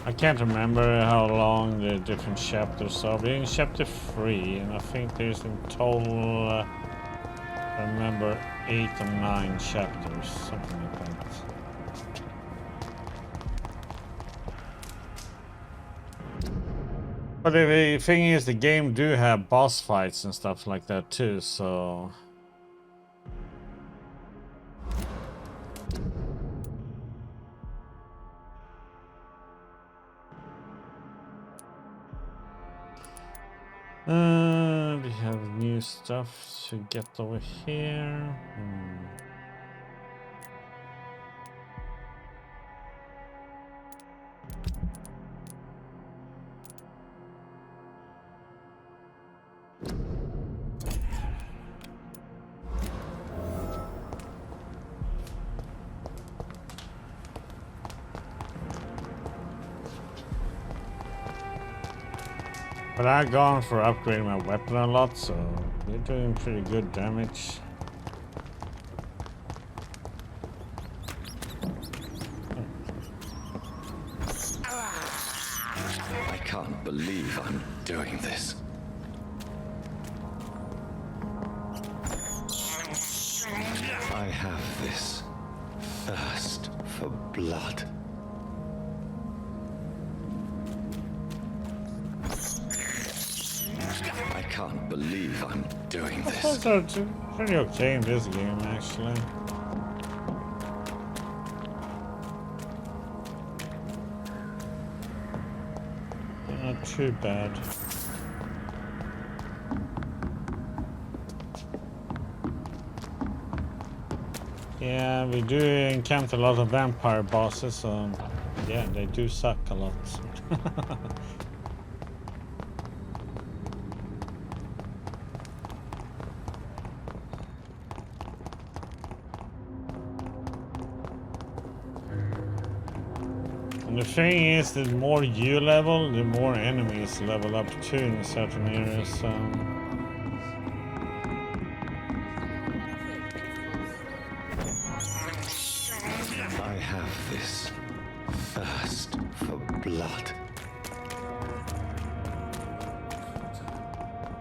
I can't remember how long the different chapters are. We're in chapter 3, and I think there's in total, I remember, 8 or 9 chapters, something like that. But the thing is, the game do have boss fights and stuff like that too, so... we have new stuff to get over here. But I've gone for upgrading my weapon a lot, so we're doing pretty good damage. I can't believe I'm doing this. I have this thirst for blood. I can't believe I'm doing this. Those are pretty okay in this game, actually. Not too bad. Yeah, we do encounter a lot of vampire bosses, so yeah, they do suck a lot. And the thing is, the more you level, the more enemies level up too in certain areas. So. I have this thirst for blood.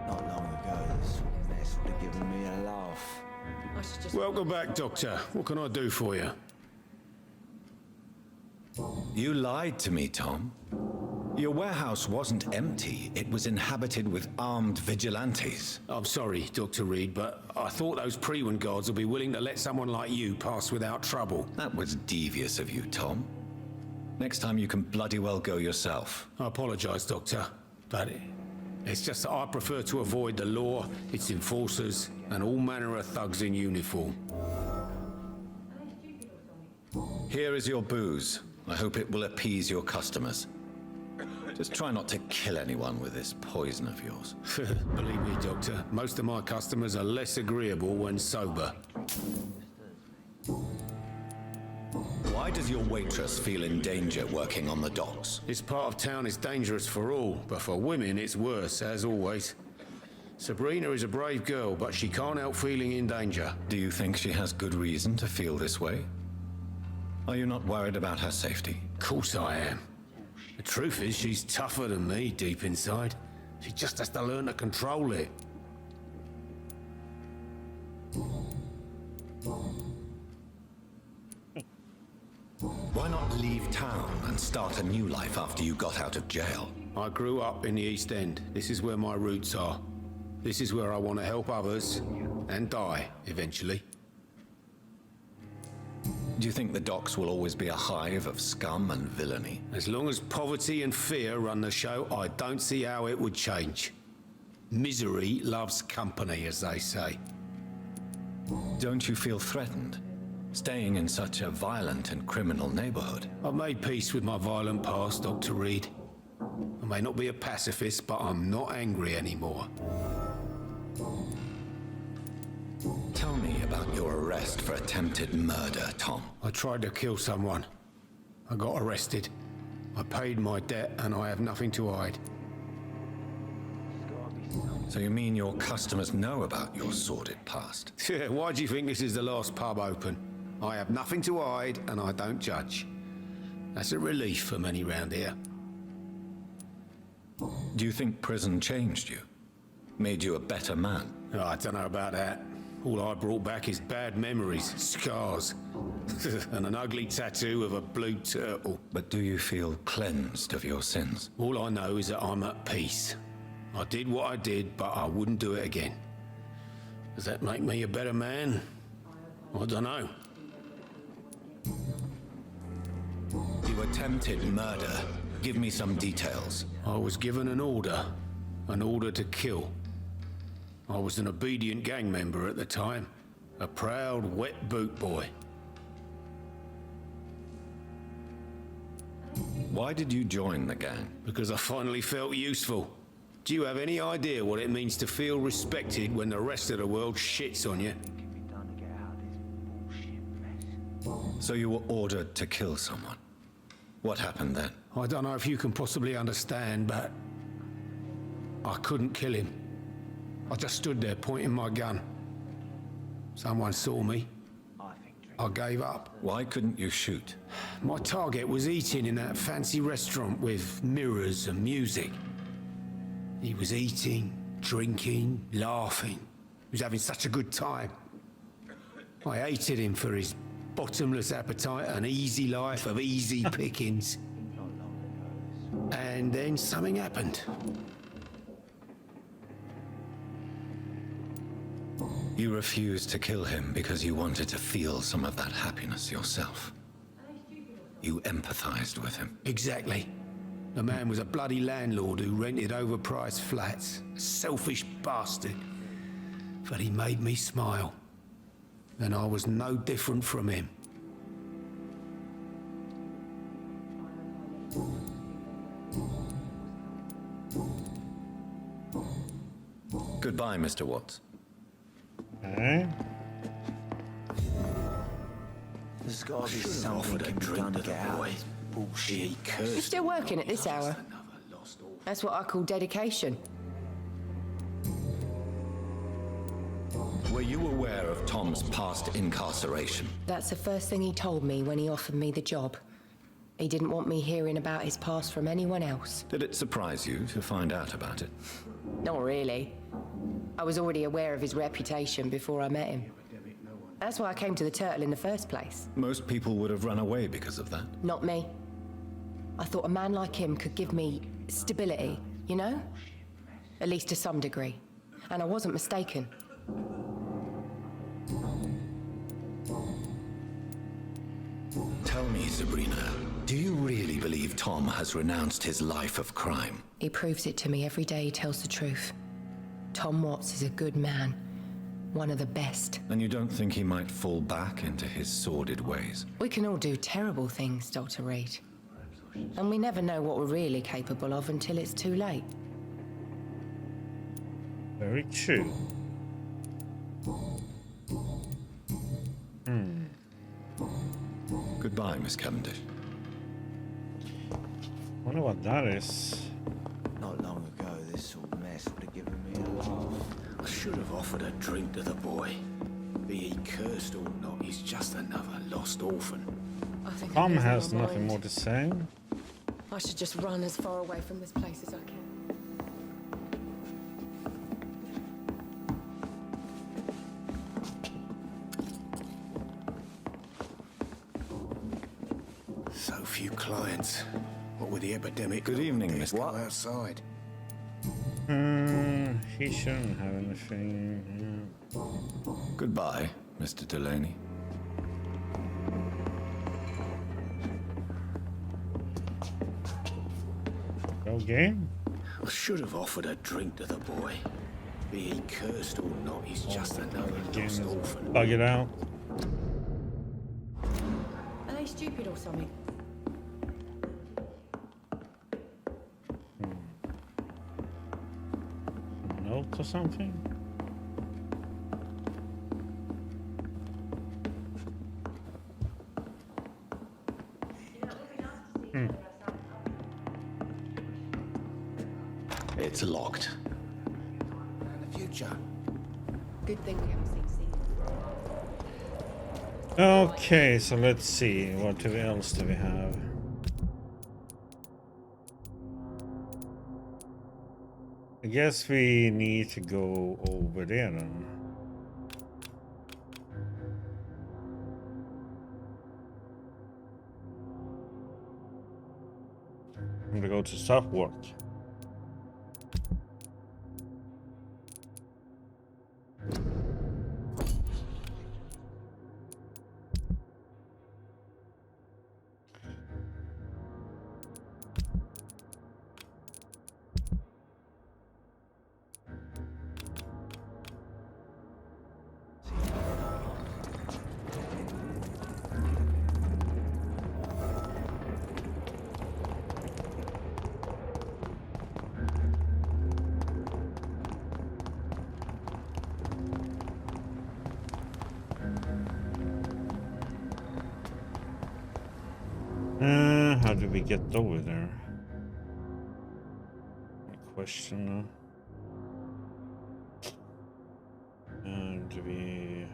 Not long ago, this mess would have given me a laugh. Welcome back, Doctor. What can I do for you? You lied to me, Tom. Your warehouse wasn't empty. It was inhabited with armed vigilantes. I'm sorry, Dr. Reed, but I thought those Prewen guards would be willing to let someone like you pass without trouble. That was devious of you, Tom. Next time you can bloody well go yourself. I apologize, Doctor, but it's just that I prefer to avoid the law, its enforcers, and all manner of thugs in uniform. Here is your booze. I hope it will appease your customers. Just try not to kill anyone with this poison of yours. Believe me, Doctor, most of my customers are less agreeable when sober. Why does your waitress feel in danger working on the docks? This part of town is dangerous for all, but for women it's worse, as always. Sabrina is a brave girl, but she can't help feeling in danger. Do you think she has good reason to feel this way? Are you not worried about her safety? Of course I am. The truth is, she's tougher than me deep inside. She just has to learn to control it. Why not leave town and start a new life after you got out of jail? I grew up in the East End. This is where my roots are. This is where I want to help others and die, eventually. Do you think the docks will always be a hive of scum and villainy? As long as poverty and fear run the show, I don't see how it would change. Misery loves company, as they say. Don't you feel threatened? Staying in such a violent and criminal neighborhood? I've made peace with my violent past, Dr. Reed. I may not be a pacifist, but I'm not angry anymore. Tell me about your arrest for attempted murder, Tom. I tried to kill someone. I got arrested. I paid my debt and I have nothing to hide. So you mean your customers know about your sordid past? Why do you think this is the last pub open? I have nothing to hide and I don't judge. That's a relief for many round here. Do you think prison changed you? Made you a better man? Oh, I don't know about that. All I brought back is bad memories, scars, and an ugly tattoo of a blue turtle. But do you feel cleansed of your sins? All I know is that I'm at peace. I did what I did, but I wouldn't do it again. Does that make me a better man? I don't know. You attempted murder. Give me some details. I was given an order to kill. I was an obedient gang member at the time, a proud wet boot boy. Why did you join the gang? Because I finally felt useful. Do you have any idea what it means to feel respected when the rest of the world shits on you? So you were ordered to kill someone. What happened then? I don't know if you can possibly understand, but I couldn't kill him. I just stood there pointing my gun. Someone saw me. I gave up. Why couldn't you shoot? My target was eating in that fancy restaurant with mirrors and music. He was eating, drinking, laughing. He was having such a good time. I hated him for his bottomless appetite and easy life of easy pickings. And then something happened. You refused to kill him because you wanted to feel some of that happiness yourself. You empathized with him. Exactly. The man was a bloody landlord who rented overpriced flats. A selfish bastard. But he made me smile. And I was no different from him. Goodbye, Mr. Watts. Okay. There's gotta be something can be done to get out of this bullshit. You're still working at this hour? That's what I call dedication. Were you aware of Tom's past incarceration? That's the first thing he told me when he offered me the job. He didn't want me hearing about his past from anyone else. Did it surprise you to find out about it? Not really. I was already aware of his reputation before I met him. That's why I came to the Turtle in the first place. Most people would have run away because of that. Not me. I thought a man like him could give me stability, you know? At least to some degree. And I wasn't mistaken. Tell me, Sabrina, do you really believe Tom has renounced his life of crime? He proves it to me every day he tells the truth. Tom Watts is a good man. One of the best. And you don't think he might fall back into his sordid ways? We can all do terrible things, Dr. Reed. And we never know what we're really capable of until it's too late. Very true. Goodbye, Miss Cavendish. Wonder what that is. Not long ago, this sort of mess would have given me a laugh. I should have offered a drink to the boy. Be he cursed or not, he's just another lost orphan. I think Tom has nothing more to say. I should just run as far away from this place as I can. So few clients. What with the epidemic? Good evening, There's Mr. go outside. He shouldn't have anything. Goodbye, Mr. Delaney. Go game. I should have offered a drink to the boy. Be he cursed or not, he's just another Game lost is orphan. bug it out. Are they stupid or something? Note or something? It's locked. The future. Good thing we haven't seen Steve. Okay, so let's see. What else do we have? I guess we need to go over there then. I'm gonna go to Southwark. How do we get over there? Question. Do we?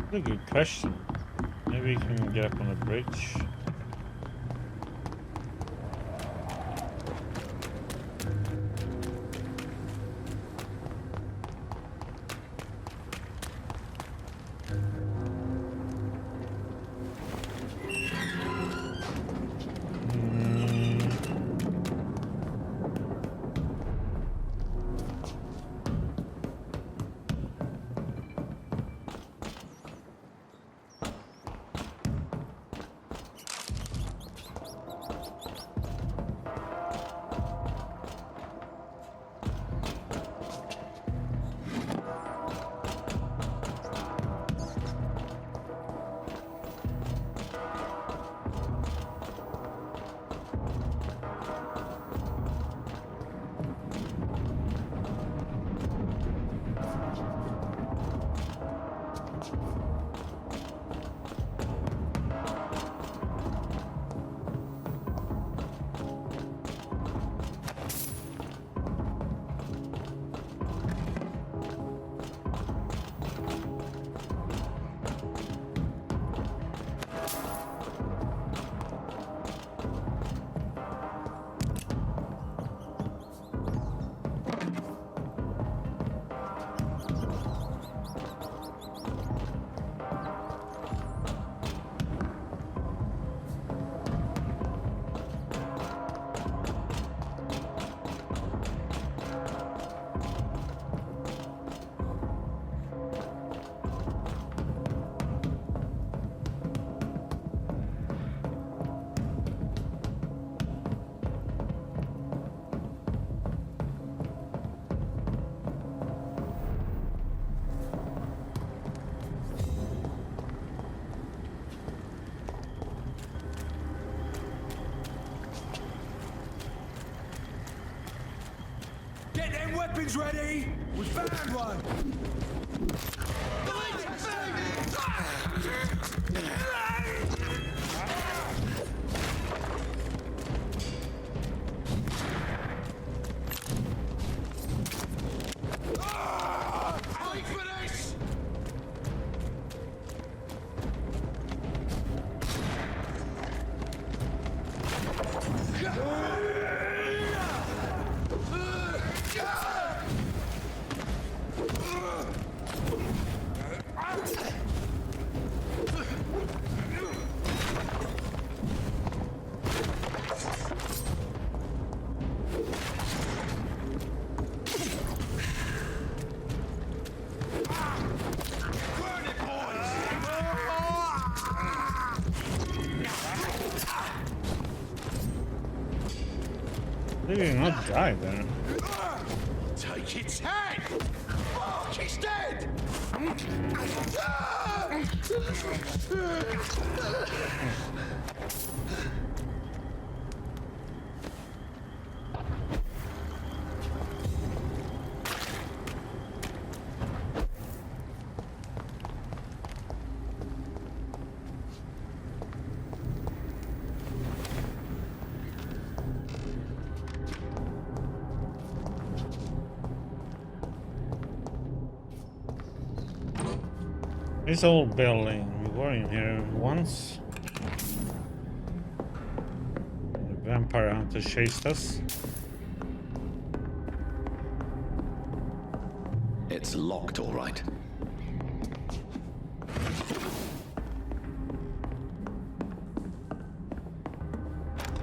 That's a good question. Maybe we can get up on the bridge. Get them weapons ready! We found one! They did not die there. Take its head! Fuck, he's dead! This old building, we were in here once. The vampire hunter chased us. It's locked, all right.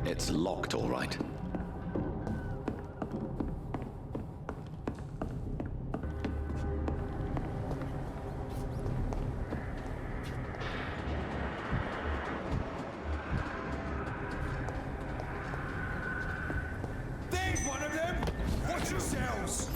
It's locked, all right. There's one of them! Watch yourselves!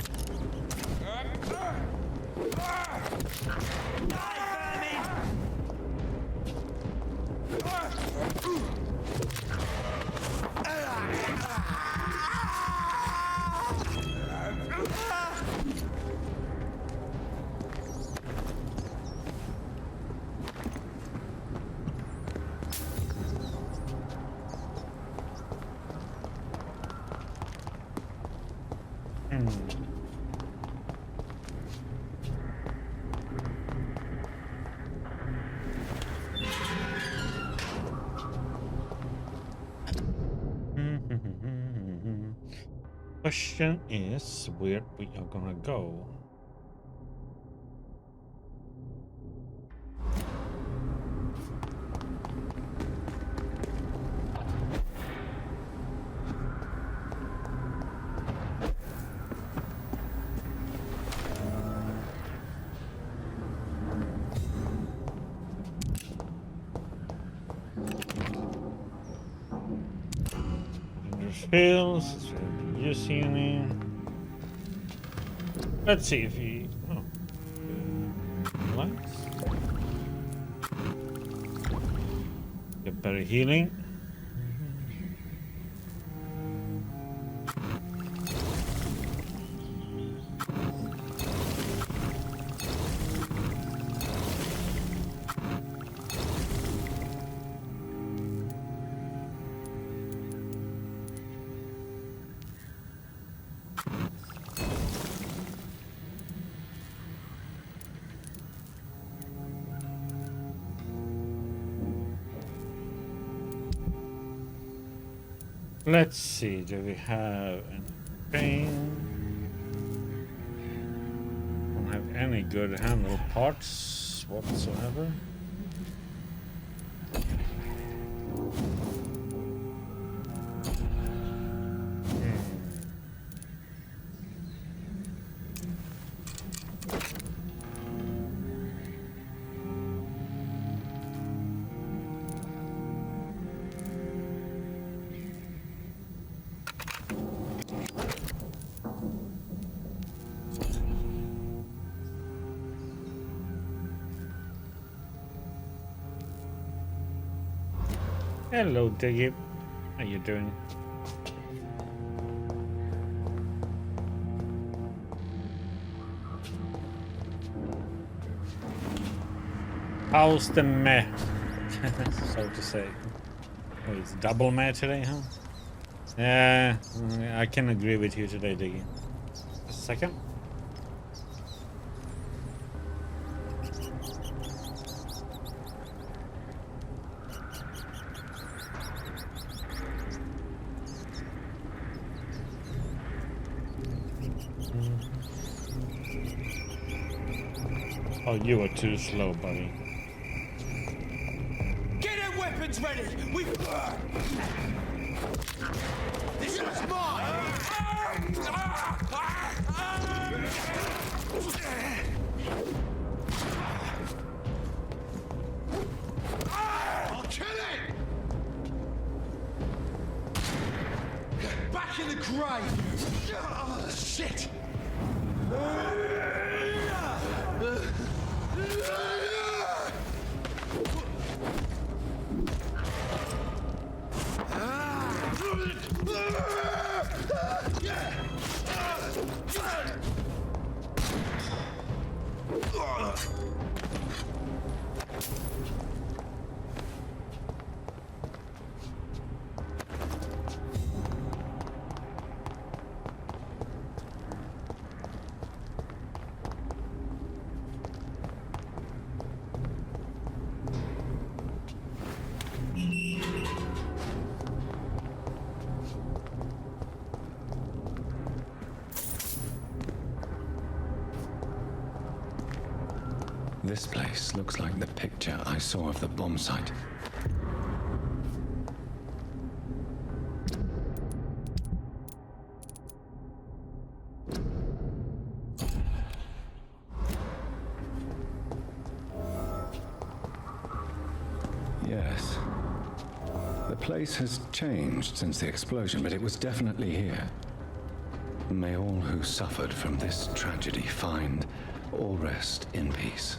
Question is where we are gonna go. Hills, you see any? Let's see if he. Oh. Lights. Get better healing. Let's see, do we have anything? Don't have any good handle parts whatsoever. Hello, Diggy. How you doing? How's the meh? So to say. Oh, it's double meh today, huh? Yeah, I can agree with you today, Diggy. A second. Oh, you were too slow, buddy. Get them weapons ready! We... This one's mine! I'll kill it! Back in the grave! Shit! This place looks like the picture I saw of the bomb site. Yes. The place has changed since the explosion, but it was definitely here. May all who suffered from this tragedy find or rest in peace.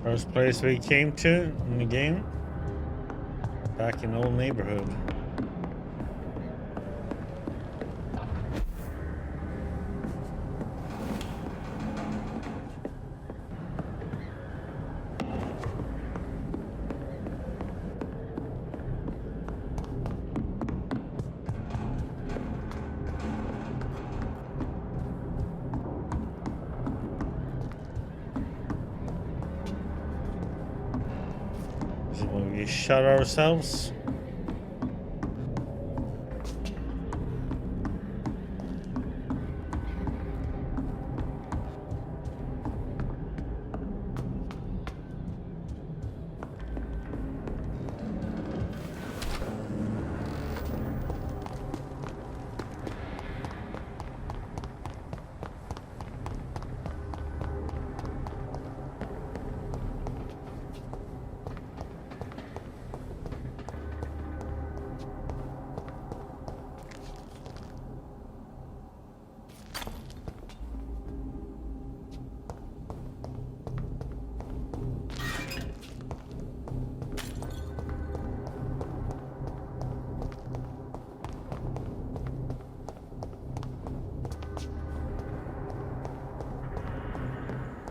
First place we came to in the game. Back in old neighborhood. We shut ourselves.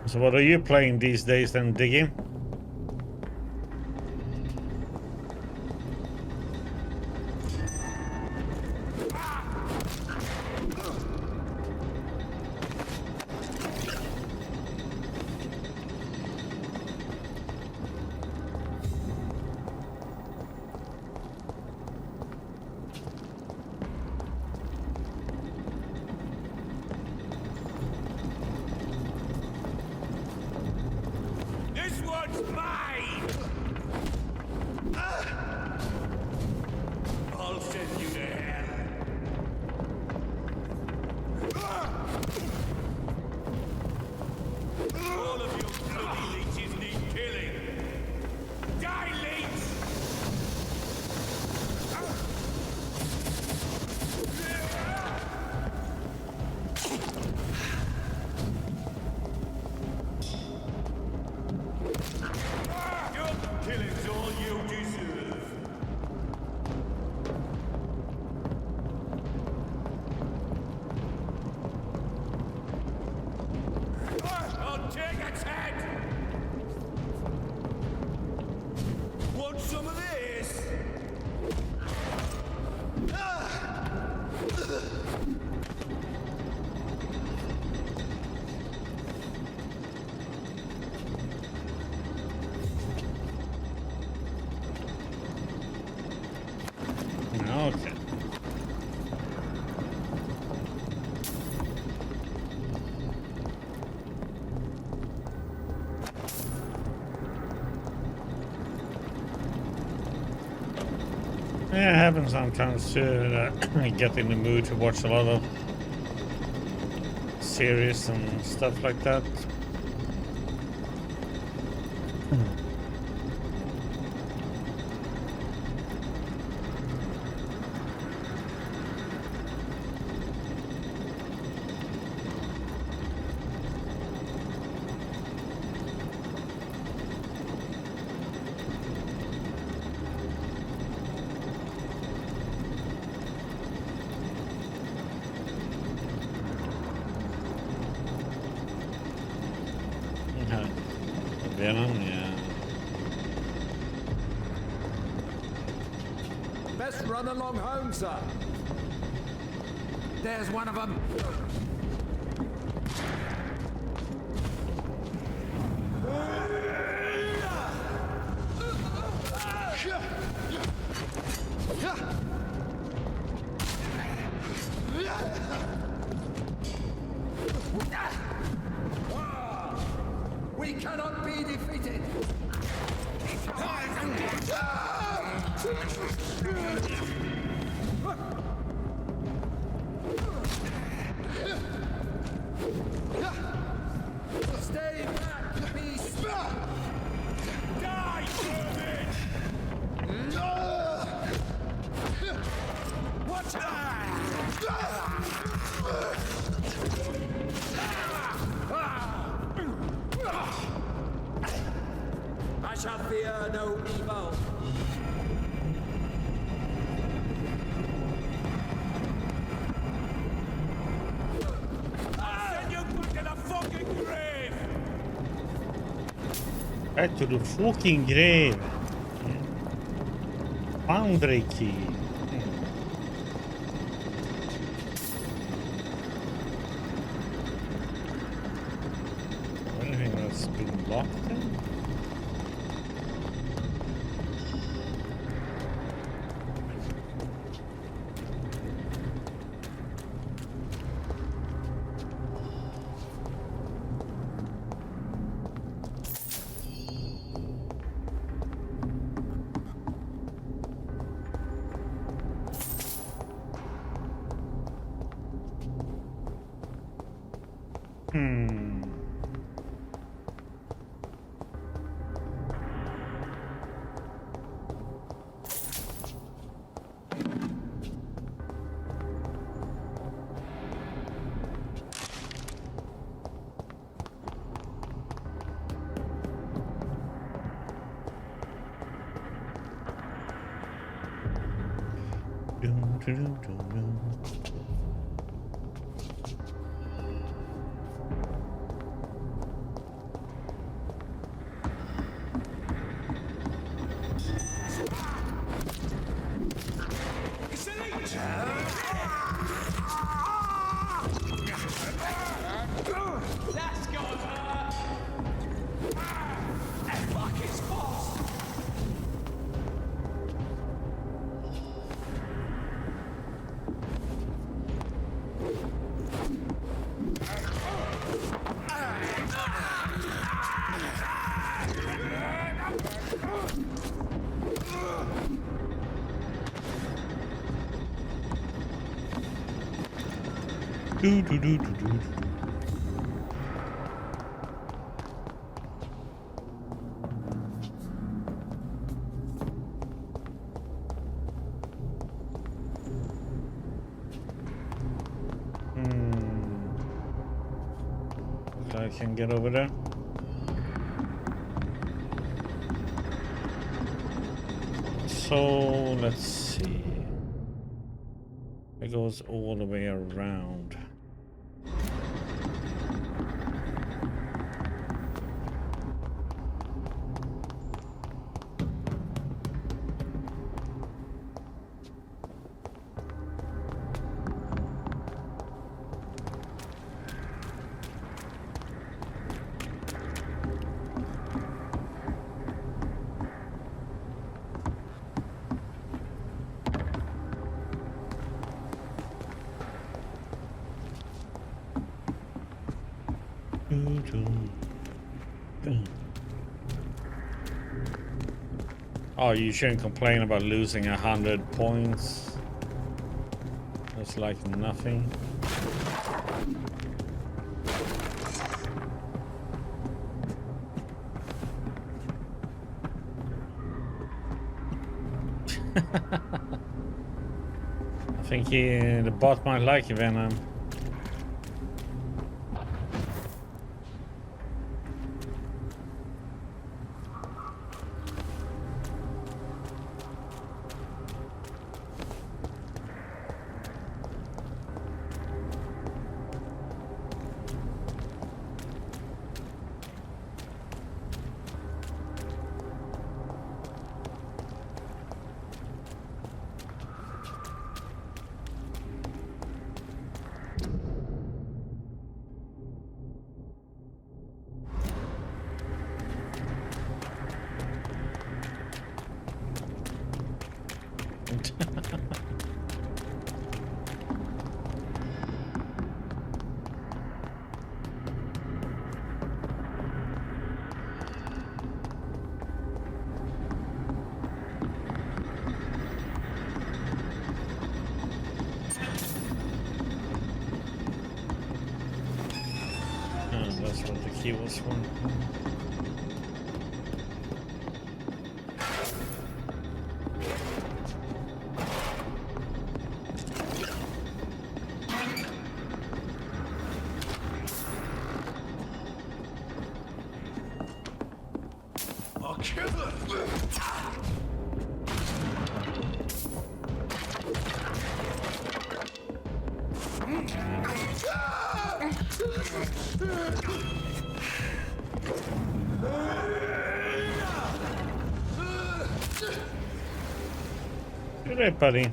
So what are you playing these days then, Diggy? Okay. Yeah, it happens sometimes to get in the mood to watch a lot of series and stuff like that. Venom, yeah. Best run along home, sir. There's one of them. We cannot be defeated. Stay back, beast. Die, vermin! Watch I shall fear no evil. I'll send you back to the fucking grave! Back to the fucking grave. Foundry key. Anything that's been locked in? Let's go! Fuck his boss! Do do do do do. I can get over there. So let's see. It goes all the way around. Oh, you shouldn't complain about losing 100 points. That's like nothing. I think the bot might like you, Venom. isn't. That's what the key was for. I'll kill her. Good day, buddy.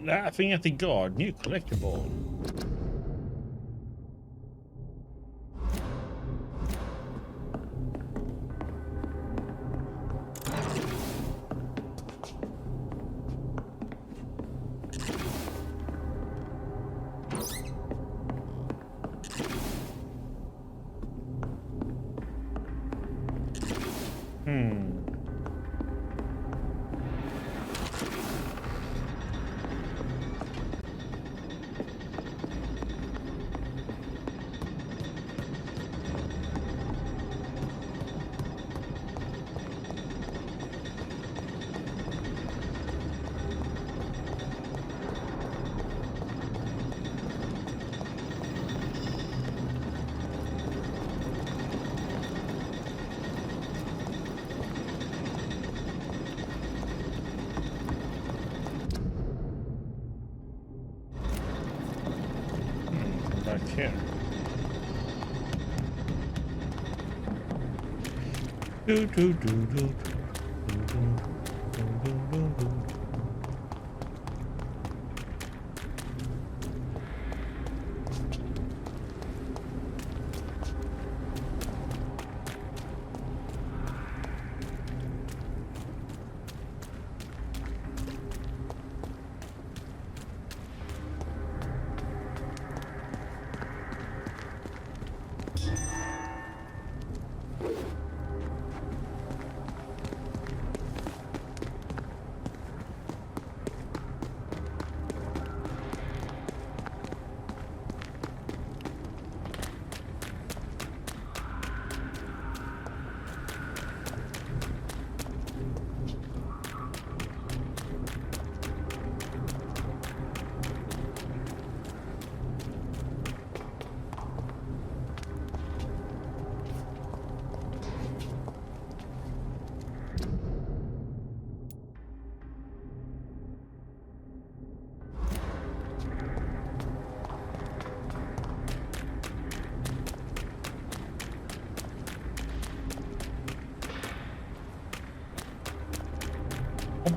Laughing at the guard, new collectible. Back here. Do do do do do do do do do.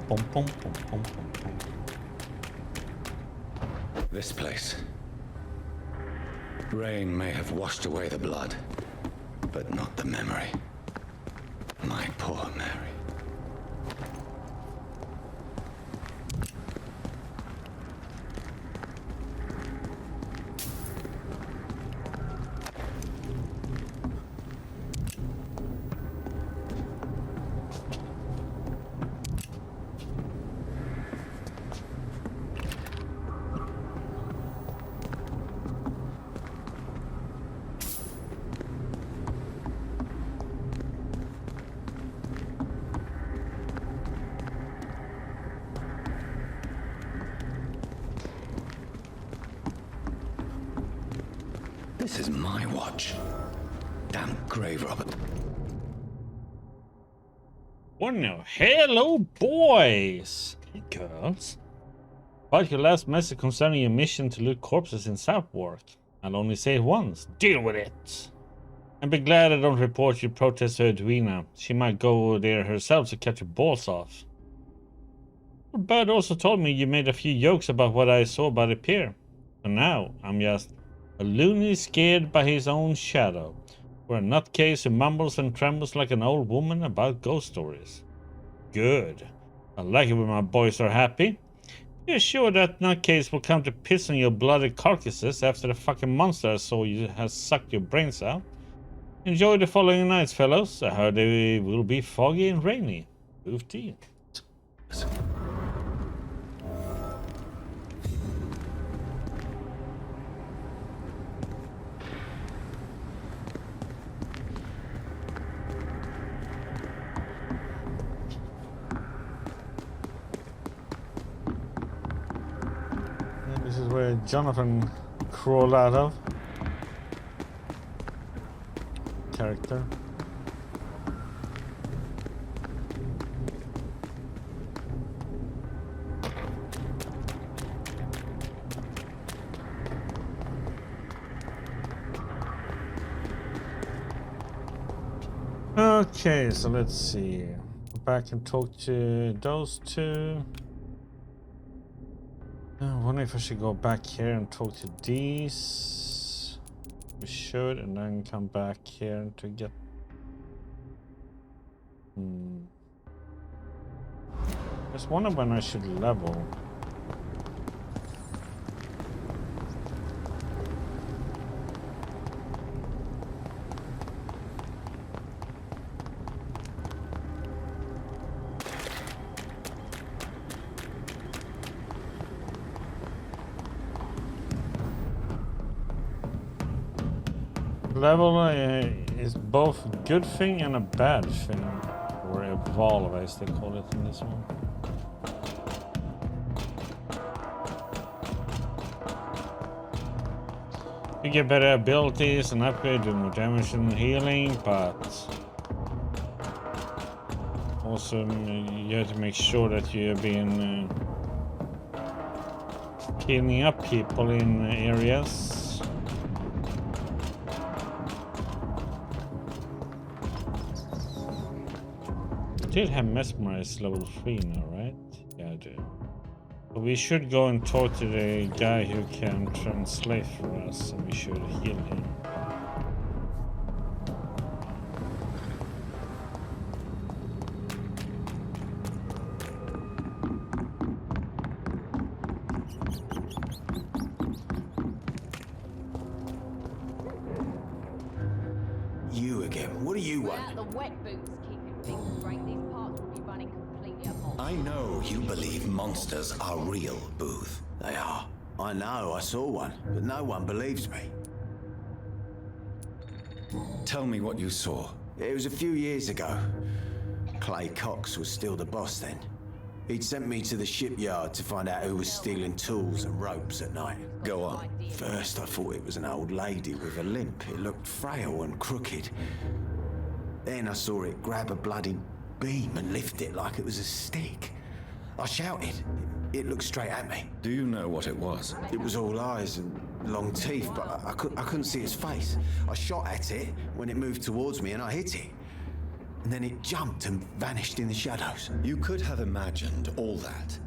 Pum, pum, pum, pum, pum, pum. This place. Rain may have washed away the blood, but not the memory. My poor Mary. This is my watch. Damn grave robber. Oh no. Hello, boys and girls. About your last message concerning your mission to loot corpses in Southwark. I'll only say it once. Deal with it. And be glad I don't report your protest to Edwina. She might go there herself to cut your balls off. Bud also told me you made a few jokes about what I saw by the pier. So now, I'm just A loony scared by his own shadow. Or a nutcase who mumbles and trembles like an old woman about ghost stories. Good. I like it when my boys are happy. You're sure that nutcase will come to piss on your bloody carcasses after the fucking monster I saw you has sucked your brains out? Enjoy the following nights, fellows. I heard they will be foggy and rainy. Booth tea. This is where Jonathan crawled out of. Character. Okay, so let's see. Go back and talk to those two. I wonder if I should go back here and talk to these. We should, and then come back here to get. Just wonder when I should level. Level is both a good thing and a bad thing, or evolve as they call it in this one. You get better abilities and upgrade, do more damage and healing, but also you have to make sure that you're being cleaning up people in areas. I did have mesmerized level 3 now, right? Yeah, I do. But we should go and talk to the guy who can translate for us, and we should heal him. You again? What do you want? Without the wet boots keeping things straight, these parts will be running completely amok. I know you believe monsters are real, Booth. They are. I know, I saw one, but no one believes me. Tell me what you saw. It was a few years ago. Clay Cox was still the boss then. He'd sent me to the shipyard to find out who was stealing tools and ropes at night. Go on. First, I thought it was an old lady with a limp. It looked frail and crooked. Then I saw it grab a bloody beam and lift it like it was a stick. I shouted. It looked straight at me. Do you know what it was? It was all eyes and long teeth, but I couldn't see its face. I shot at it when it moved towards me and I hit it. And then it jumped and vanished in the shadows. You could have imagined all that.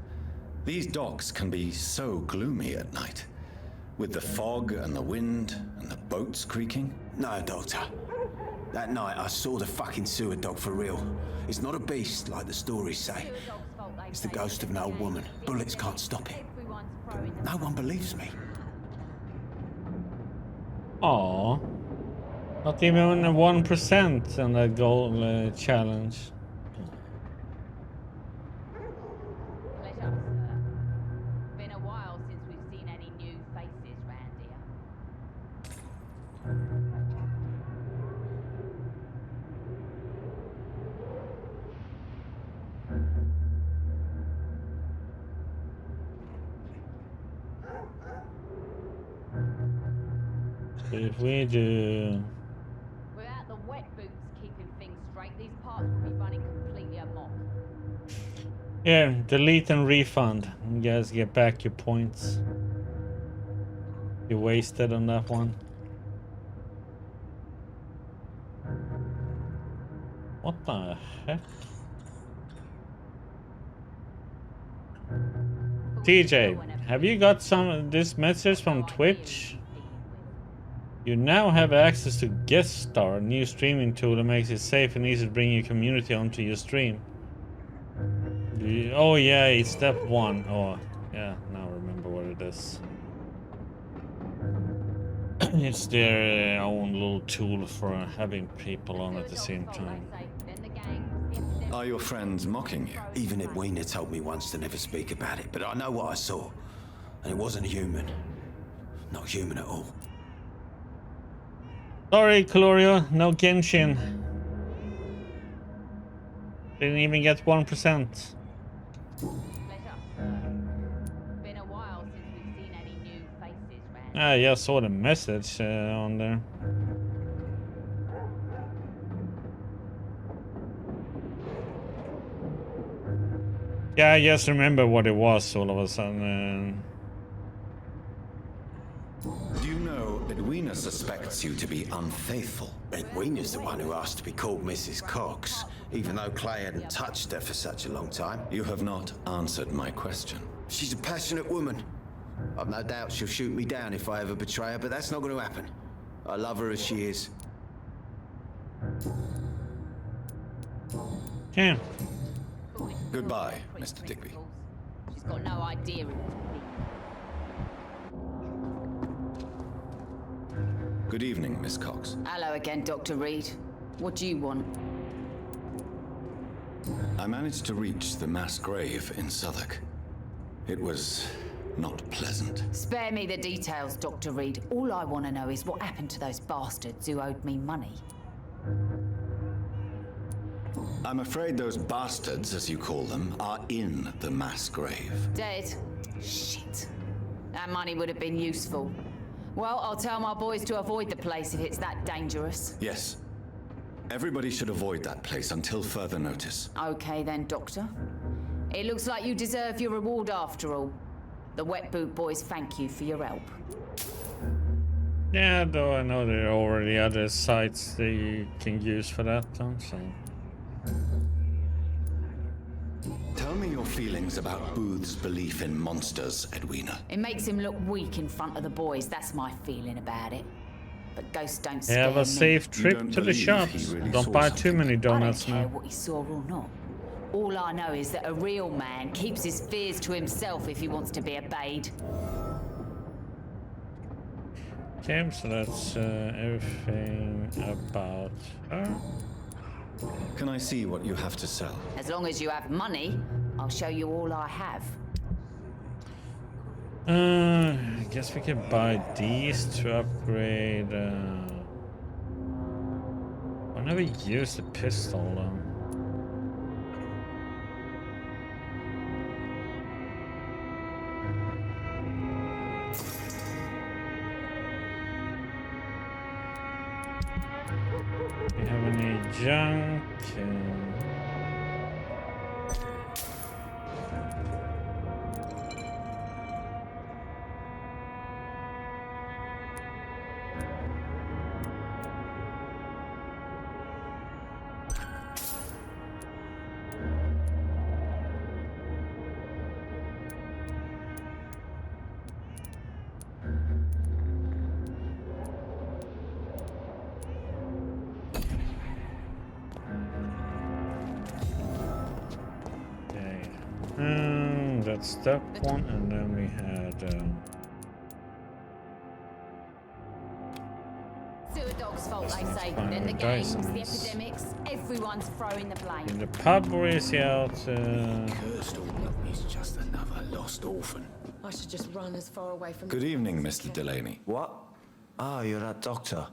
These docks can be so gloomy at night. With the fog and the wind and the boats creaking. No, Doctor. That night I saw the fucking sewer dog for real. It's not a beast like the stories say. It's the ghost of an old woman. Bullets can't stop it. But no one believes me. Aww. Not even 1% on that goal challenge. Pleasure, sir. Been a while since we've seen any new faces round here. If we do... Without the wet boots keeping things straight, these parts will be running completely amok. Yeah, delete and refund. You guys get back your points. You wasted on that one. What the heck? TJ, have you got this message from Twitch? You now have access to Guest Star, a new streaming tool that makes it safe and easy to bring your community onto your stream. Oh yeah, it's step 1. Oh yeah, now I remember what it is. It's their own little tool for having people on at the same time. Are your friends mocking you? Even Edwina told me once to never speak about it, but I know what I saw. And it wasn't human. Not human at all. Sorry, Calorio, no Genshin. Didn't even get 1%. I just saw the message on there. Yeah, I just remember what it was all of a sudden. Do you know Edwina suspects you to be unfaithful? Edwina's the one who asked to be called Mrs. Cox, even though Clay hadn't touched her for such a long time. You have not answered my question. She's a passionate woman. I've no doubt she'll shoot me down if I ever betray her, but that's not going to happen. I love her as she is. Yeah. Goodbye, Mr. Digby. She's got no idea of it. Good evening, Miss Cox. Hello again, Dr. Reed. What do you want? I managed to reach the mass grave in Southwark. It was not pleasant. Spare me the details, Dr. Reed. All I want to know is what happened to those bastards who owed me money. I'm afraid those bastards, as you call them, are in the mass grave. Dead? Shit. That money would have been useful. Well, I'll tell my boys to avoid the place if it's that dangerous. Yes. Everybody should avoid that place until further notice. Okay then, Doctor. It looks like you deserve your reward after all. The Wet Boot Boys thank you for your help. Yeah, though I know there are already other sites that you can use for that, so. Tell me your feelings about Booth's belief in monsters, Edwina. It makes him look weak in front of the boys, that's my feeling about it. But ghosts don't scare Have me. a safe trip to the believe shops. he really Don't saw buy too something? many I don't donuts care now. what he saw or not. All I know is that a real man keeps his fears to himself if he wants to be obeyed. Okay, so that's everything about her. Can I see what you have to sell? As long as you have money, I'll show you all I have. I guess we can buy these to upgrade. I never used the pistol though. We have any junk? That's step one, and then we had Sewer dog's fault, they say. fine Then the with gangs, the Dyson's. epidemics, everyone's throwing the blame. in the pub where is he out? Cursed orphan is just another lost orphan. I should just run as far away from. Good evening, Mr. Delaney. What? Oh, you're that doctor.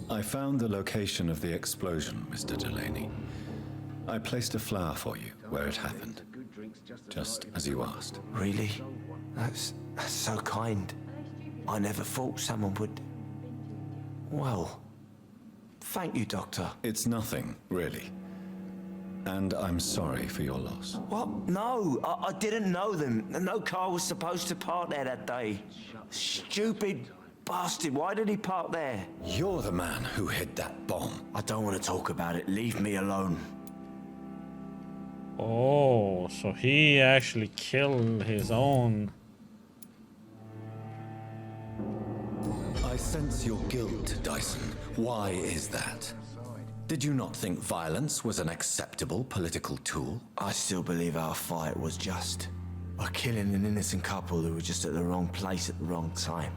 I found the location of the explosion, Mr. Delaney. I placed a flower for you where it happened, just as you asked. Really? That's so kind. I never thought someone would... Well, thank you, Doctor. It's nothing, really. And I'm sorry for your loss. What? No, I didn't know them. No car was supposed to park there that day. Stupid bastard, why did he park there? You're the man who hid that bomb. I don't want to talk about it. Leave me alone. Oh, so he actually killed his own. I sense your guilt, Dyson. Why is that? Did you not think violence was an acceptable political tool? I still believe our fight was just. By killing an innocent couple who were just at the wrong place at the wrong time.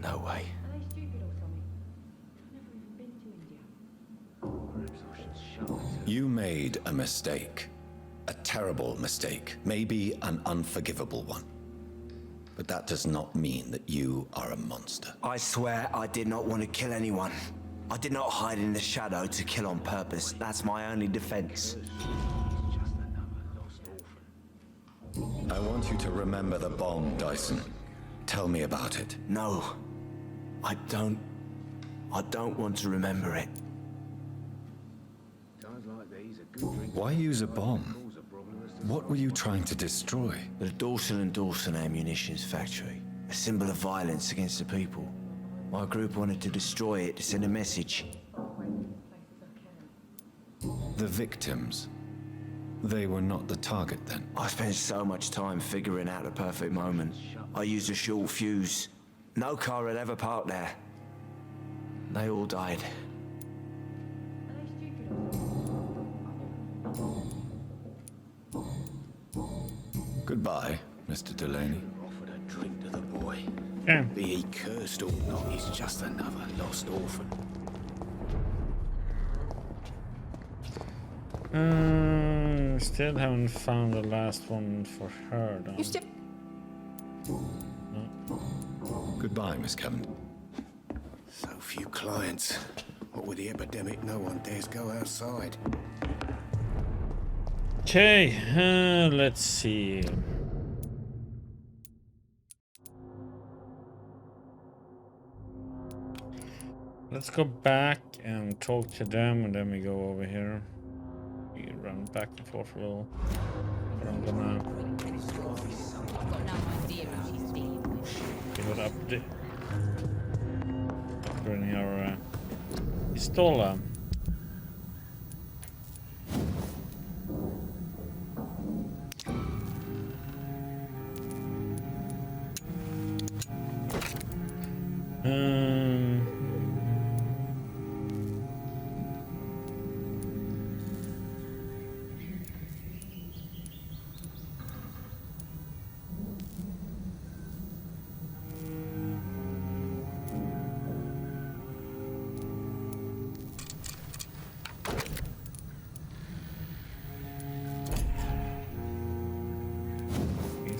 No way. You made a mistake. A terrible mistake. Maybe an unforgivable one. But that does not mean that you are a monster. I swear I did not want to kill anyone. I did not hide in the shadow to kill on purpose. That's my only defense. I want you to remember the bomb, Dyson. Tell me about it. No. I don't want to remember it. Why use a bomb? What were you trying to destroy? The Dawson & Dawson ammunitions factory. A symbol of violence against the people. My group wanted to destroy it to send a message. The victims. They were not the target then. I spent so much time figuring out the perfect moment. I used a short fuse. No car had ever parked there. They all died. Goodbye, Mr. Delaney. Offered a drink to the boy. Yeah. Be he cursed or not, he's just another lost orphan. Still haven't found the last one for her, though. You still... Goodbye, Miss Cavan. So few clients. What with the epidemic, no one dares go outside. Okay, let's see. Let's go back and talk to them, and then we go over here. We run back and forth a little. I'm gonna give it upgrading our pistola.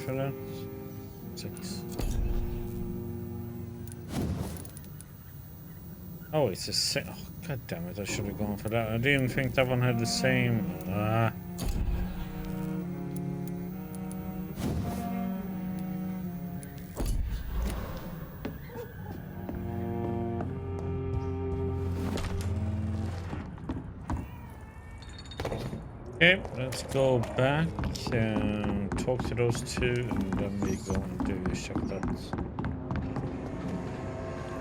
For that 6. Oh, it's the same. Oh, god damn it! I should have gone for that. I didn't think that one had the same. Okay, let's go back and talk to those two, and then we go and check that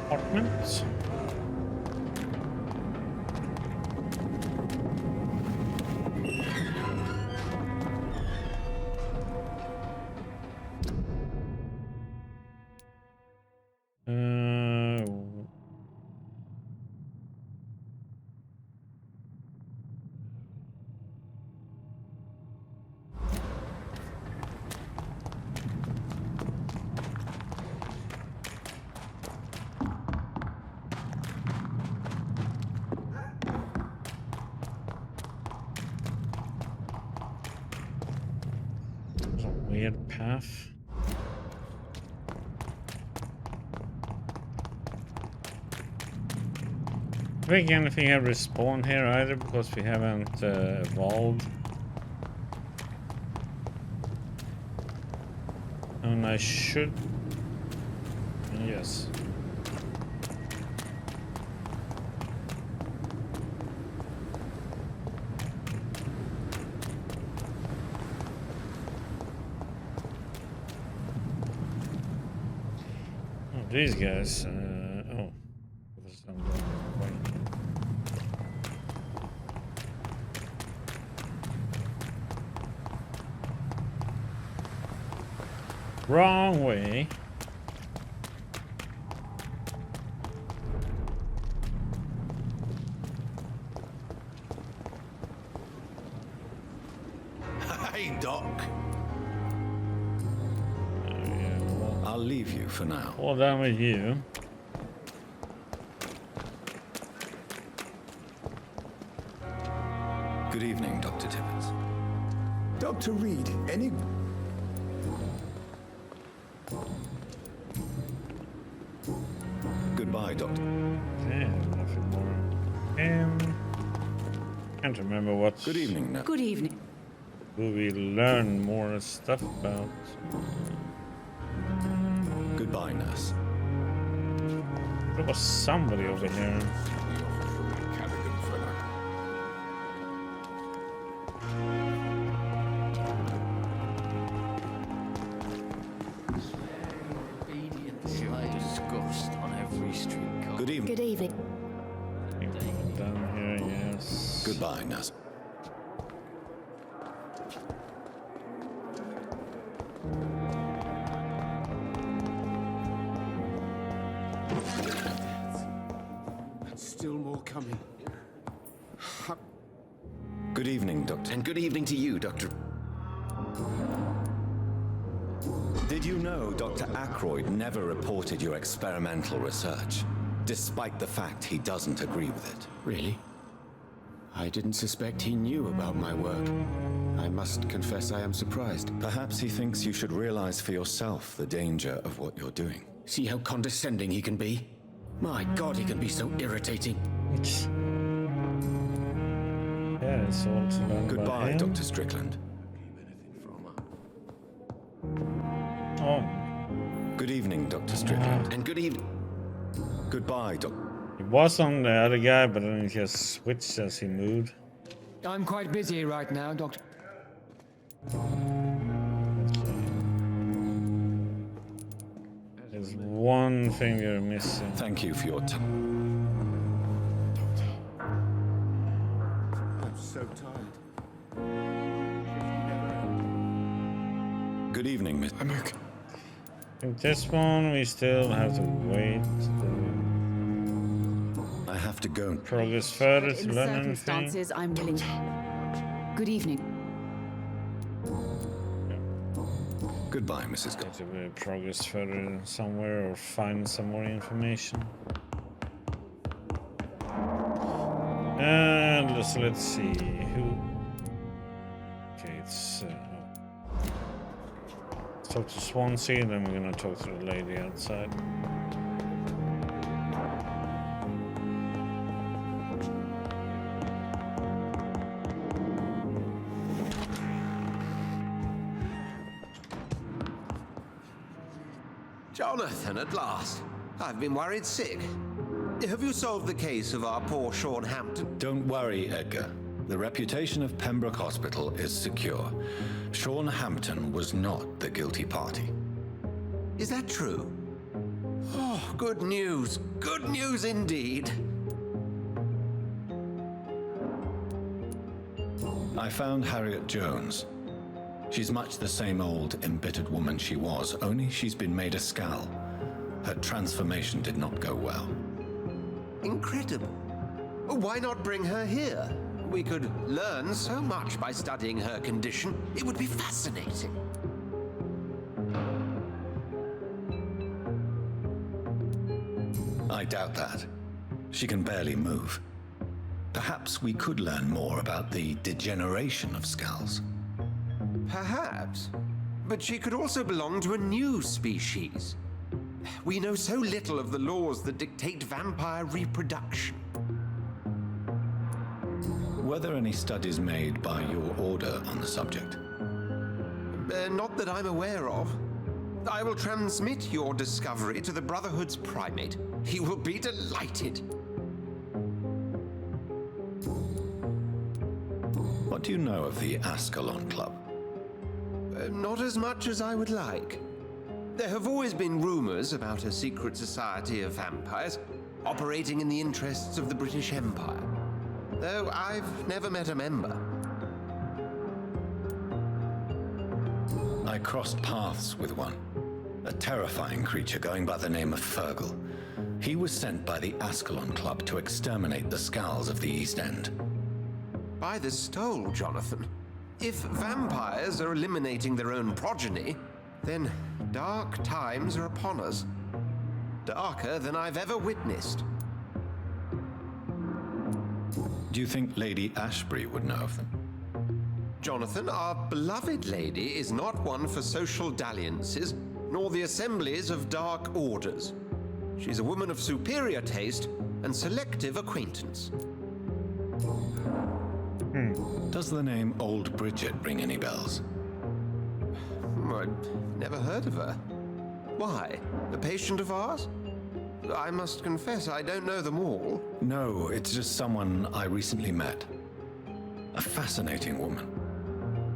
apartment. Weird path. I don't think anything ever respawned here either because we haven't evolved. And I should... Yes. These guys, oh, because I'm going the wrong way. Hey, Doc. I'll leave you for now. All done with you. Good evening, Dr. Tibbets. Dr. Reed, any... Goodbye, Doctor. Yeah, nothing more. Can't remember what. Good evening, now. Good evening. Will we learn more stuff about? Goodbye, nurse. There was somebody over here. Good evening. Good evening. Down here, yes. Goodbye, nurse. And still more coming. Good evening, Doctor. And good evening to you, Dr. Did you know Dr. Ackroyd never reported your experimental research, despite the fact he doesn't agree with it? Really? I didn't suspect he knew about my work. I must confess I am surprised. Perhaps he thinks you should realize for yourself the danger of what you're doing. See how condescending he can be? My God, he can be so irritating. Yeah, it's all to learn Goodbye, about him. Dr. Strickland. Oh, Good evening, Dr. Strickland. And good evening. Goodbye, Dr. he was on the other guy, but then he just switched as he moved. I'm quite busy right now, Doctor. There's one thing you're missing. Thank you for your time. I'm so tired. Good evening, Miss. I'm okay. I think this one we still have to wait. I have to go. Progress further to In learn anything. circumstances, I'm willing. Good evening. Goodbye, Mrs. Have to progress further somewhere or find some more information. And let's see who. Okay, it's. Let's talk to Swansea, then we're gonna talk to the lady outside. Jonathan, at last. I've been worried sick. Have you solved the case of our poor Sean Hampton? Don't worry, Edgar. The reputation of Pembroke Hospital is secure. Sean Hampton was not the guilty party. Is that true? Oh, good news. Good news indeed. I found Harriet Jones. She's much the same old, embittered woman she was, only she's been made a Skal. Her transformation did not go well. Incredible. Why not bring her here? We could learn so much by studying her condition. It would be fascinating. I doubt that. She can barely move. Perhaps we could learn more about the degeneration of Skals. Perhaps. But she could also belong to a new species. We know so little of the laws that dictate vampire reproduction. Were there any studies made by your order on the subject? Not that I'm aware of. I will transmit your discovery to the Brotherhood's primate. He will be delighted. What do you know of the Ascalon Club? Not as much as I would like. There have always been rumors about a secret society of vampires operating in the interests of the British Empire, though I've never met a member. I crossed paths with one, a terrifying creature going by the name of Fergal. He was sent by the Ascalon Club to exterminate the Skals of the East End. By the stole, Jonathan. If vampires are eliminating their own progeny, then dark times are upon us. Darker than I've ever witnessed. Do you think Lady Ashbury would know of them? Jonathan, our beloved lady is not one for social dalliances, nor the assemblies of dark orders. She's a woman of superior taste and selective acquaintance. Does the name Old Bridget ring any bells? I'd never heard of her. Why? A patient of ours? I must confess, I don't know them all. No, it's just someone I recently met. A fascinating woman.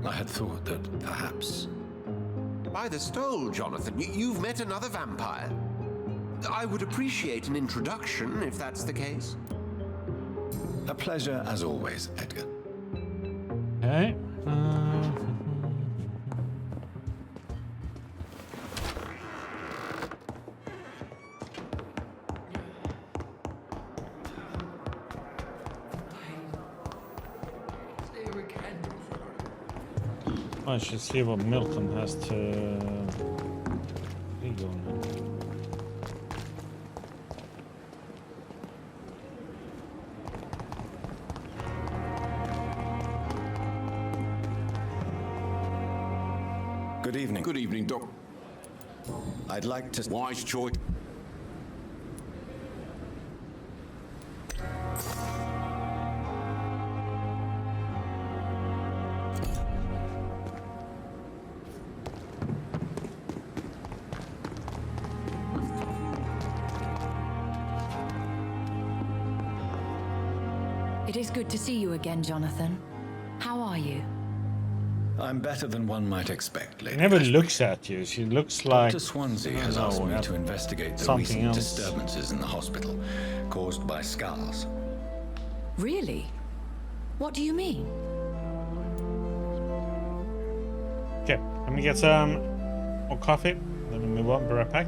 I had thought that perhaps... By the stole, Jonathan, you've met another vampire. I would appreciate an introduction, if that's the case. A pleasure as always, Edgar. Okay. I should see what Milton has to be going on. Good evening. Good evening, Doc. I'd like to... Wise choice. It is good to see you again, Jonathan. How are you? I'm better than one might expect, Lady She never Ashbury. looks at you. She looks like... Dr. Swansea has I don't asked know, me to investigate the something recent else. disturbances in the hospital caused by skulls. Really? What do you mean? Okay, let me get some more coffee. Then we move on. Be right back.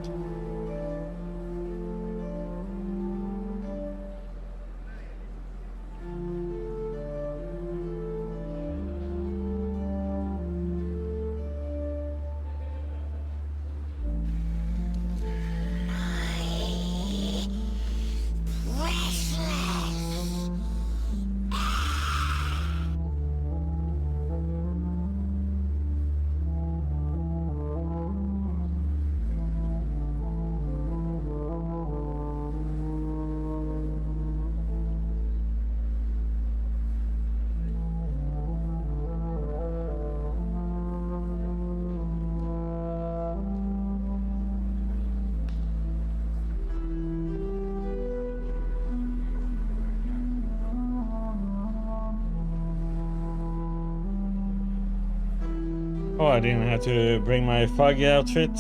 Oh, I didn't have to bring my foggy outfit.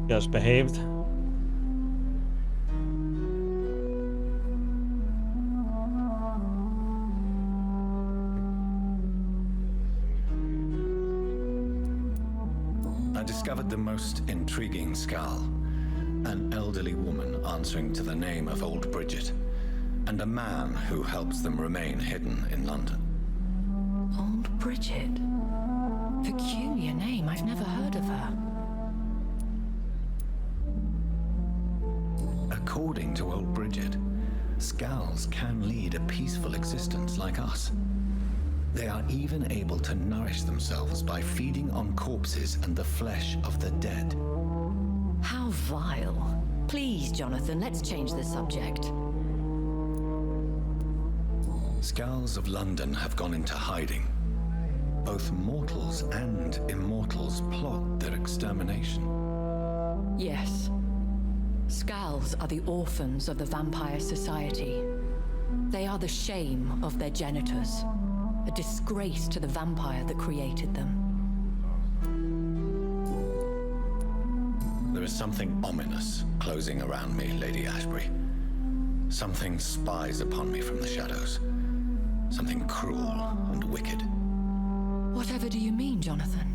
Just behaved. I discovered the most intriguing skull. An elderly woman answering to the name of Old Bridget, and a man who helps them remain hidden in London. Old Bridget? Peculiar name. I've never heard of her. According to Old Bridget, skulls can lead a peaceful existence like us. They are even able to nourish themselves by feeding on corpses and the flesh of the dead. How vile. Please, Jonathan, let's change the subject. Skulls of London have gone into hiding. Both mortals and immortals plot their extermination. Yes. Skulls are the orphans of the Vampire Society. They are the shame of their genitors, a disgrace to the vampire that created them. There is something ominous closing around me, Lady Ashbury. Something spies upon me from the shadows. Something cruel and wicked. Whatever do you mean, Jonathan?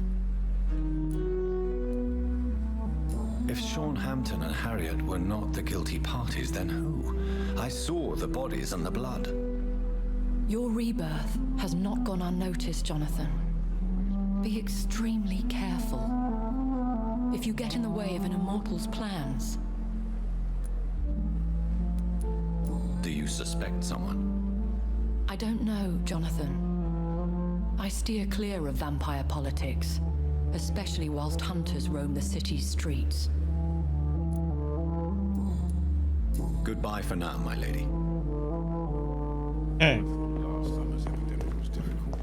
If Sean Hampton and Harriet were not the guilty parties, then who? I saw the bodies and the blood. Your rebirth has not gone unnoticed, Jonathan. Be extremely careful. If you get in the way of an immortal's plans... Do you suspect someone? I don't know, Jonathan. I steer clear of vampire politics, especially whilst hunters roam the city's streets. Goodbye for now, my lady. Hey. Last summer's epidemic was difficult.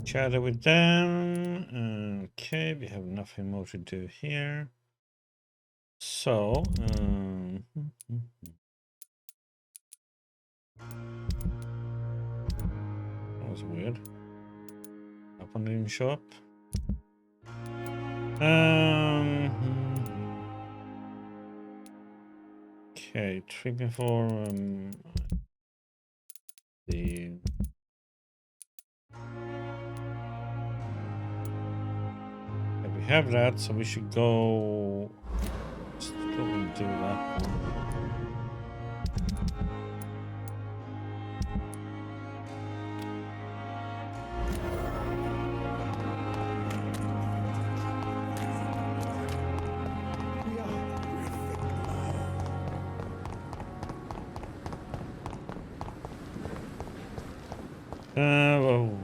Chatted with them. Okay, we have nothing more to do here. So, that was weird. That one didn't show up. Okay, treatment for the we have that, so we should go. Let's go and do that one.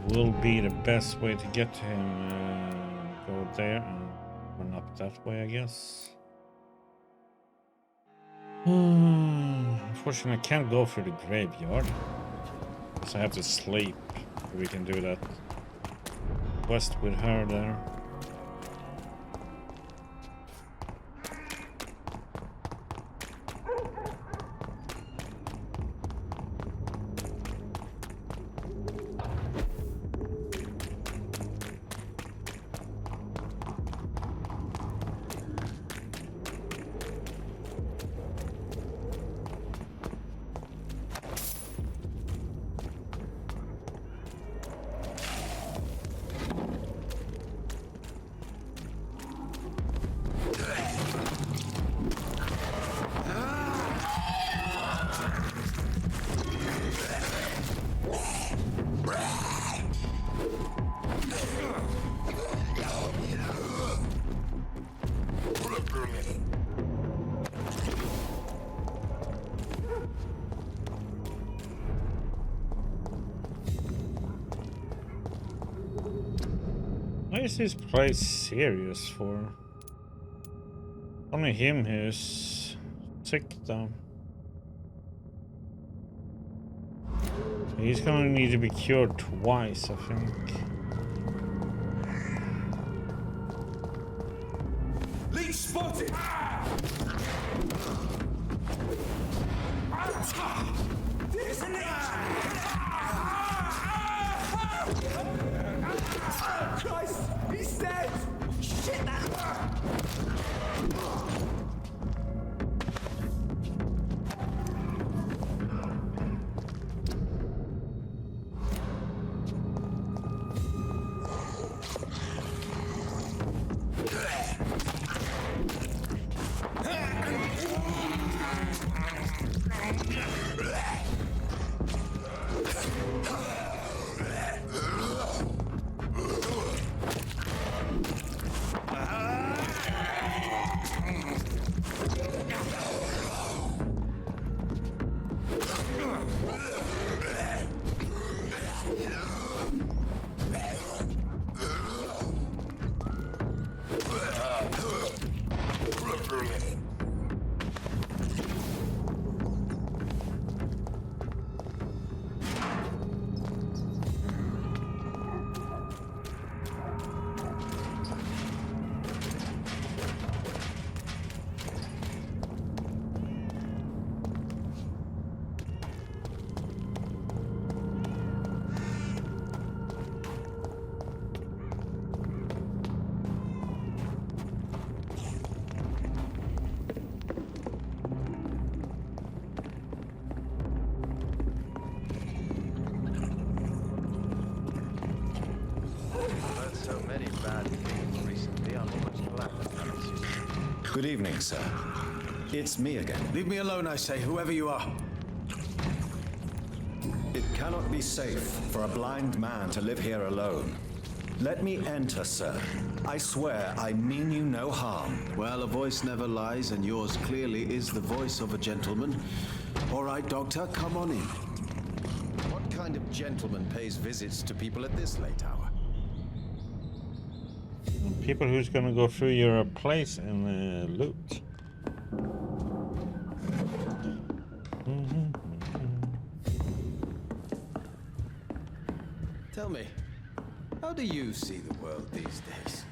Will be the best way to get to him. Go there and run up that way, I guess. Unfortunately, I can't go through the graveyard, so I have to sleep. We can do that quest with her there. Why is this place serious for? Only him who's sick though. He's gonna need to be cured twice, I think. Leech spotted! There's a leech! Christ! He's dead! Shit, that... Good evening, sir. It's me again. Leave me alone, I say, whoever you are. It cannot be safe for a blind man to live here alone. Let me enter, sir. I swear I mean you no harm. Well, a voice never lies, and yours clearly is the voice of a gentleman. All right, Doctor, come on in. What kind of gentleman pays visits to people at this late hour? People who's gonna go through your place and loot. Tell me, how do you see the world these days?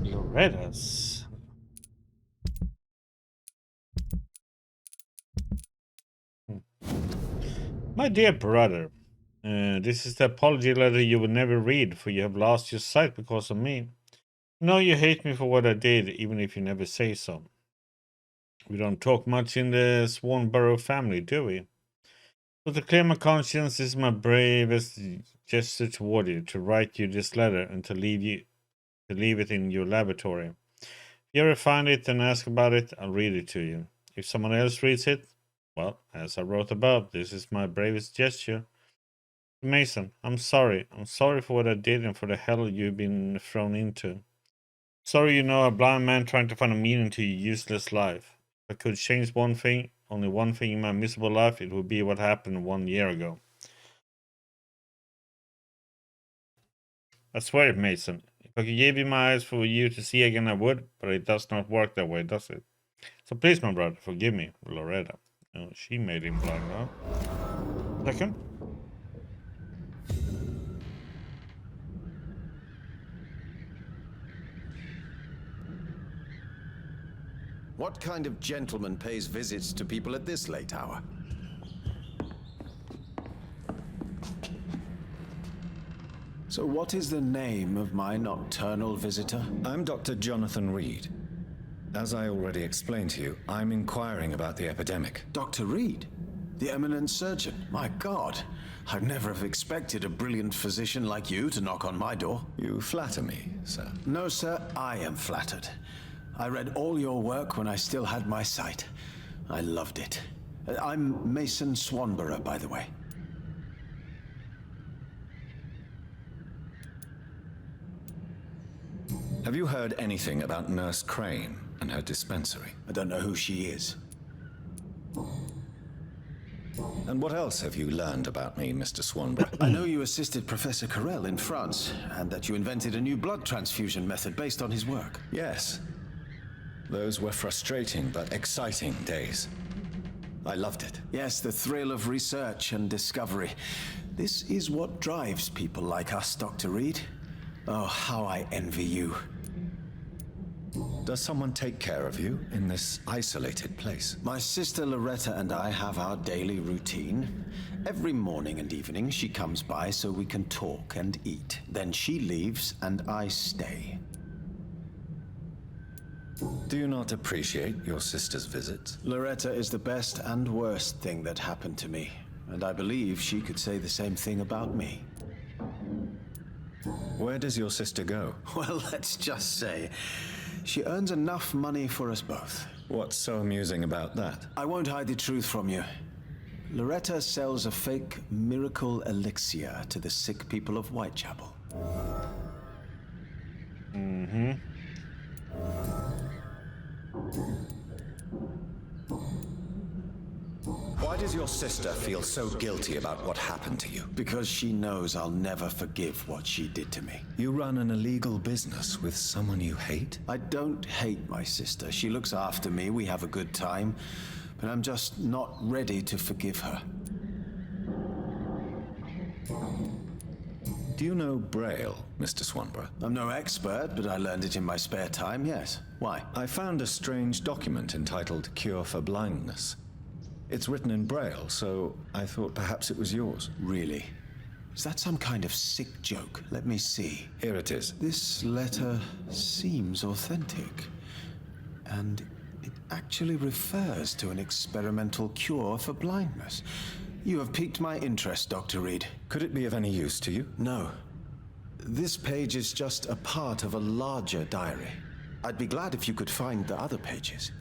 Loretta's. My dear brother, this is the apology letter you will never read, for you have lost your sight because of me. No, you hate me for what I did, even if you never say so. We don't talk much in the Swanborough family, do we? But to clear my conscience is my bravest gesture toward you, to write you this letter and to leave it in your laboratory. If you ever find it and ask about it, I'll read it to you. If someone else reads it, well, as I wrote above, this is my bravest gesture. Mason, I'm sorry. I'm sorry for what I did and for the hell you've been thrown into. Sorry, a blind man trying to find a meaning to your useless life. If I could change one thing, only one thing in my miserable life, it would be what happened 1 year ago. I swear it, Mason. If I could give you my eyes for you to see again, I would, but it does not work that way, does it? So please, my brother, forgive me, Loretta. Oh, she made him blind, huh? Second. What kind of gentleman pays visits to people at this late hour? So what is the name of my nocturnal visitor? I'm Dr. Jonathan Reed. As I already explained to you, I'm inquiring about the epidemic. Dr. Reed? The eminent surgeon? My God, I'd never have expected a brilliant physician like you to knock on my door. You flatter me, sir. No, sir, I am flattered. I read all your work when I still had my sight. I loved it. I'm Mason Swanborough, by the way. Have you heard anything about Nurse Crane and her dispensary? I don't know who she is. And what else have you learned about me, Mr. Swanborough? I know you assisted Professor Carell in France, and that you invented a new blood transfusion method based on his work. Yes. Those were frustrating but exciting days. I loved it. Yes, the thrill of research and discovery. This is what drives people like us, Dr. Reed. Oh, how I envy you. Does someone take care of you in this isolated place? My sister Loretta and I have our daily routine. Every morning and evening she comes by so we can talk and eat. Then she leaves and I stay. Do you not appreciate your sister's visits? Loretta is the best and worst thing that happened to me, and I believe she could say the same thing about me. Where does your sister go? Well, let's just say she earns enough money for us both. What's so amusing about that? I won't hide the truth from you. Loretta sells a fake miracle elixir to the sick people of Whitechapel. Mm-hmm. Why does your sister feel so guilty about what happened to you? Because she knows I'll never forgive what she did to me. You run an illegal business with someone you hate? I don't hate my sister. She looks after me, we have a good time, but I'm just not ready to forgive her. Do you know Braille, Mr. Swanborough? I'm no expert, but I learned it in my spare time, yes. Why? I found a strange document entitled Cure for Blindness. It's written in Braille, so I thought perhaps it was yours. Really? Is that some kind of sick joke? Let me see. Here it is. This letter seems authentic. And it actually refers to an experimental cure for blindness. You have piqued my interest, Dr. Reed. Could it be of any use to you? No. This page is just a part of a larger diary. I'd be glad if you could find the other pages.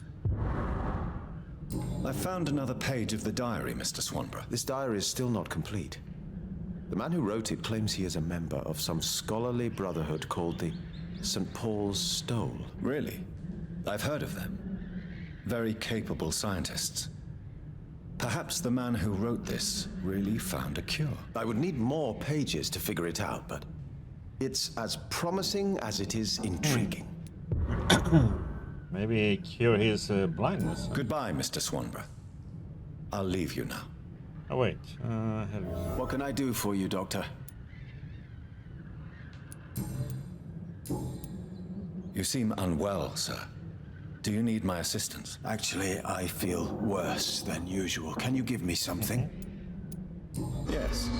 I found another page of the diary, Mr. Swanborough. This diary is still not complete. The man who wrote it claims he is a member of some scholarly brotherhood called the St. Paul's Stole. Really? I've heard of them. Very capable scientists. Perhaps the man who wrote this really found a cure. I would need more pages to figure it out, but it's as promising as it is intriguing. Maybe cure his blindness. Huh? Goodbye, Mr. Swanborough. I'll leave you now. Oh wait, What can I do for you, Doctor? You seem unwell, sir. Do you need my assistance? Actually, I feel worse than usual. Can you give me something? Yes.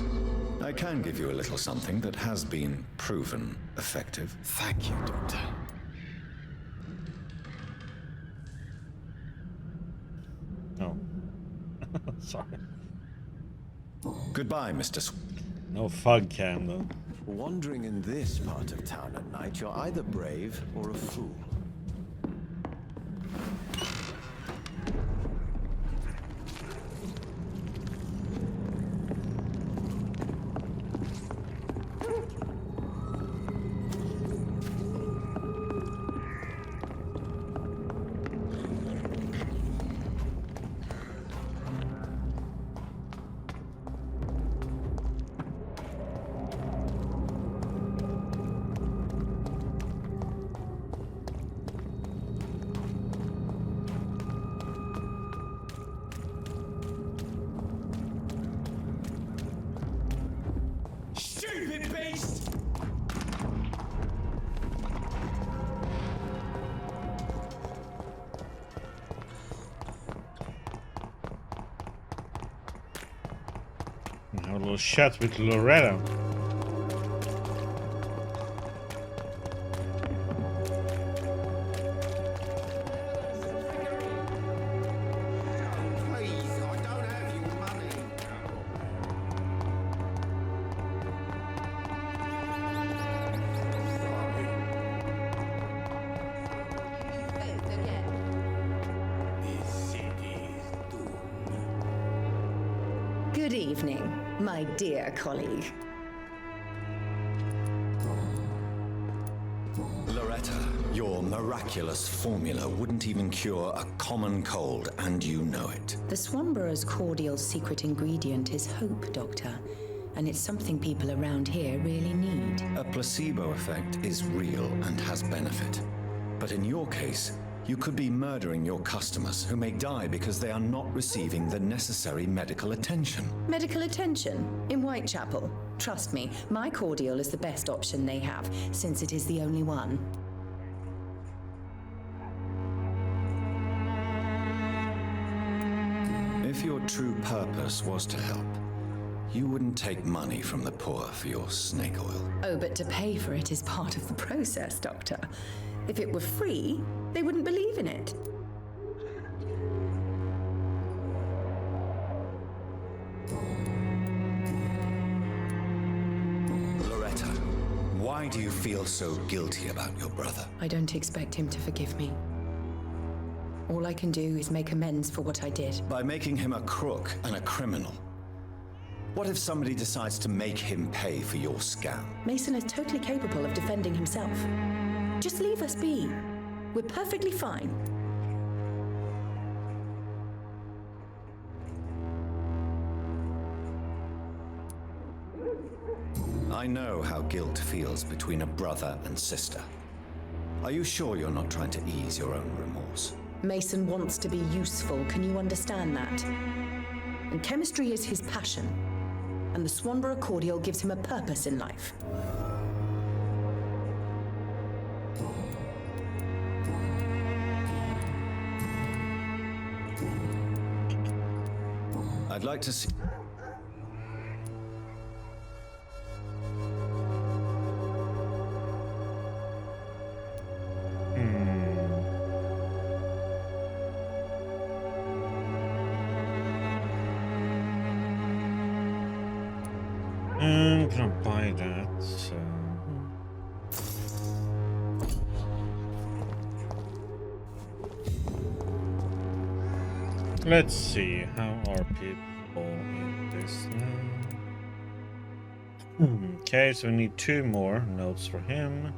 I can give you a little something that has been proven effective. Thank you, Doctor. no. Sorry. Goodbye, Mr. No fog candle. Wandering in this part of town at night, you're either brave or a fool. Stupid beast! Have a little chat with Loretta. Good evening, my dear colleague. Loretta, your miraculous formula wouldn't even cure a common cold, and you know it. The Swanborough's cordial secret ingredient is hope, Doctor. And it's something people around here really need. A placebo effect is real and has benefit. But in your case, you could be murdering your customers who may die because they are not receiving the necessary medical attention. Medical attention? In Whitechapel? Trust me, my cordial is the best option they have, since it is the only one. If your true purpose was to help, you wouldn't take money from the poor for your snake oil. Oh, but to pay for it is part of the process, Doctor. If it were free, they wouldn't believe in it. Loretta, why do you feel so guilty about your brother? I don't expect him to forgive me. All I can do is make amends for what I did. By making him a crook and a criminal. What if somebody decides to make him pay for your scam? Mason is totally capable of defending himself. Just leave us be. We're perfectly fine. I know how guilt feels between a brother and sister. Are you sure you're not trying to ease your own remorse? Mason wants to be useful, can you understand that? And chemistry is his passion. And the Swanborough cordial gives him a purpose in life. I'd like to see... Can I buy that? Let's see, how are people in this now? Okay, so we need 2 more notes for him.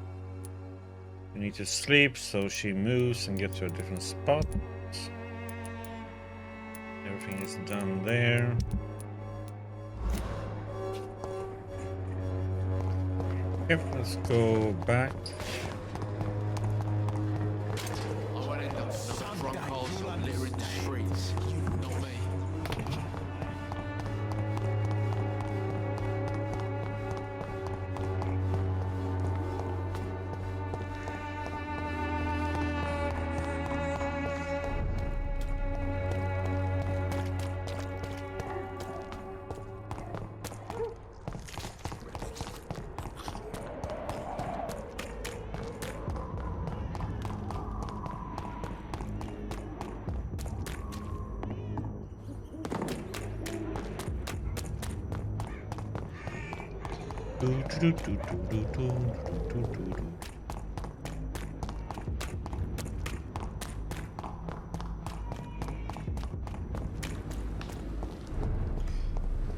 We need to sleep, so she moves and gets to a different spot. Everything is done there. Okay, let's go back. I won't end up in drunk holes or littering the streets. Not me.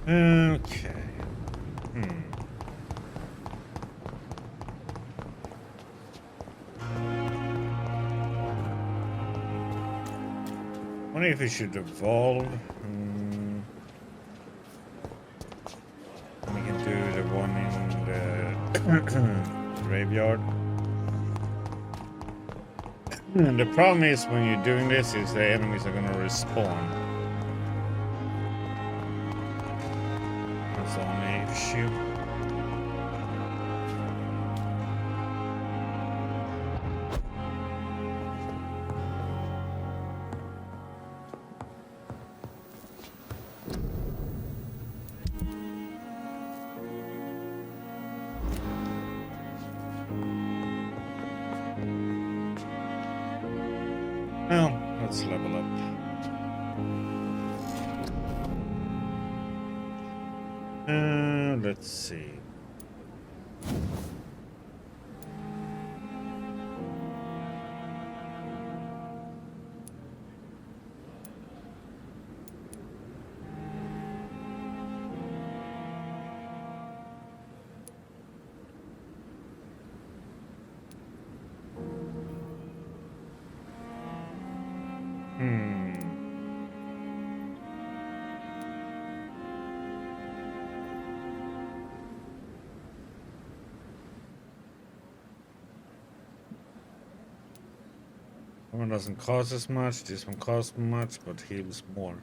Okay. I wonder if we should evolve. We can do the one in the graveyard. The problem is when you're doing this is the enemies are gonna respawn. That's the only issue. Well, let's level up. Let's see. That one doesn't cost as much, this one costs much, but heals more.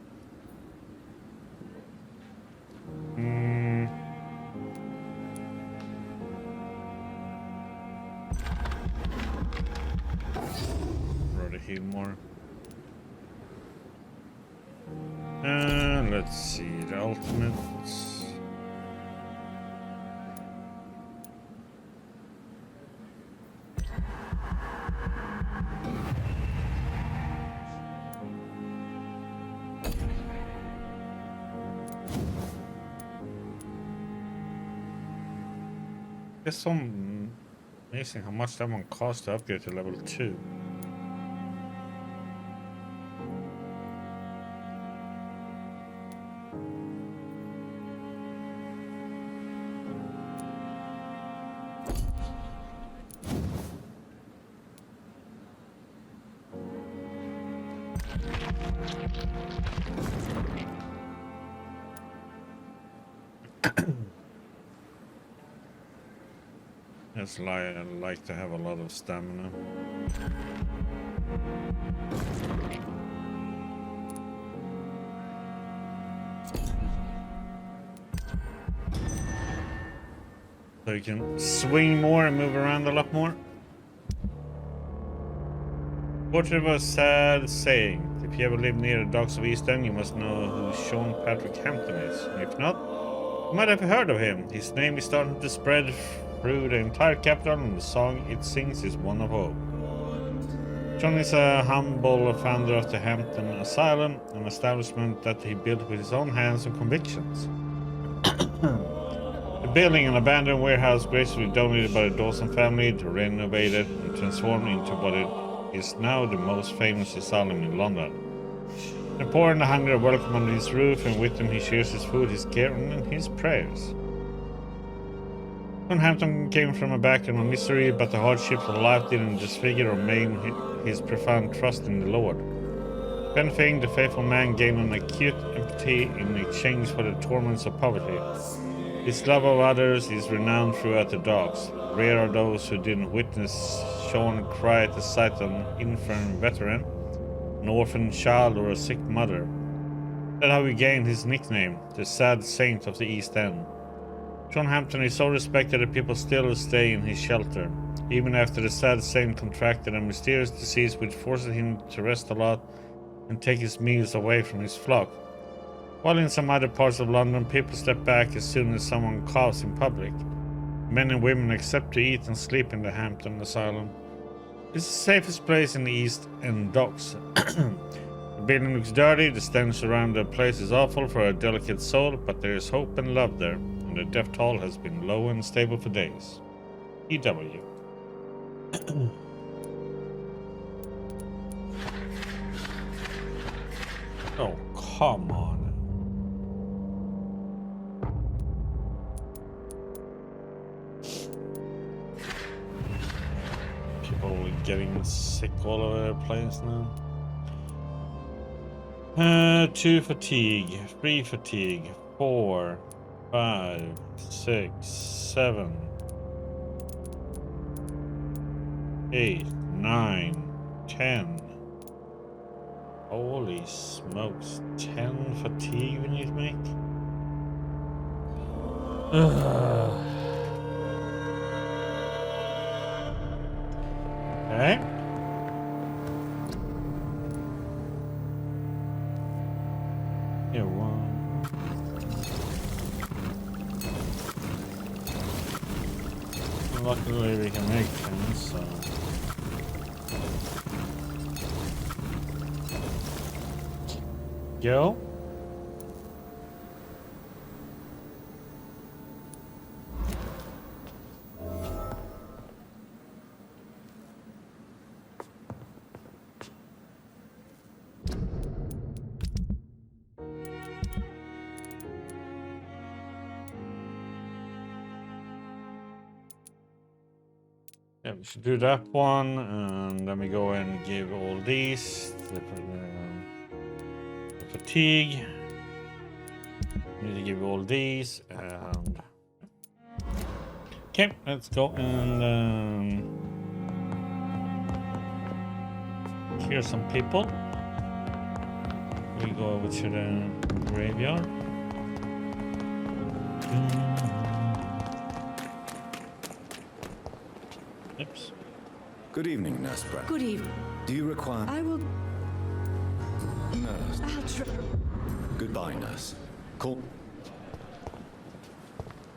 Rather heal more. Let's see, the ultimates. It's so amazing how much that one costs to upgrade to level 2. It's like I like to have a lot of stamina. So you can swing more and move around a lot more. Portrait of a sad saying. If you ever lived near the docks of East End, you must know who Sean Patrick Hampton is. If not, you might have heard of him. His name is starting to spread through the entire capital, and the song it sings is one of hope. John is a humble founder of the Hampton Asylum, an establishment that he built with his own hands and convictions. The building, an abandoned warehouse gracefully donated by the Dawson family, renovated and transformed into what it is now the most famous asylum in London. The poor and the hungry are welcome under his roof, and with them he shares his food, his care, and his prayers. Hampton came from a background of misery, but the hardships of life didn't disfigure or maim his profound trust in the Lord. Benefiting the faithful man gained an acute empathy in exchange for the torments of poverty. His love of others is renowned throughout the docks. Rare are those who didn't witness Sean cry at the sight of an infirm veteran, an orphan child, or a sick mother. That's how he gained his nickname, the Sad Saint of the East End. John Hampton is so respected that people still stay in his shelter, even after the Sad Saint contracted a mysterious disease which forced him to rest a lot and take his meals away from his flock. While in some other parts of London, people step back as soon as someone coughs in public. Men and women accept to eat and sleep in the Hampton Asylum. It's the safest place in the East End docks. The building looks dirty, the stench around the place is awful for a delicate soul, but there is hope and love there, and the death toll has been low and stable for days. E.W. Oh, come on. People getting sick all over the place now. 2 fatigue, 3 fatigue, 4, 5, 6, 7, 8, 9, 10. Holy smokes, 10 fatigue we need to make? Okay. Yeah, one. Luckily we can make 10, so... Go. Yeah, we should do that one, and then we go and give all these the fatigue. We need to give all these, and okay, let's go and clear some people. We go over to the graveyard. Oops. Good evening, Nurse Brown. Good evening. Do you require... I will... Nurse. I'll try... Goodbye, Nurse. Call...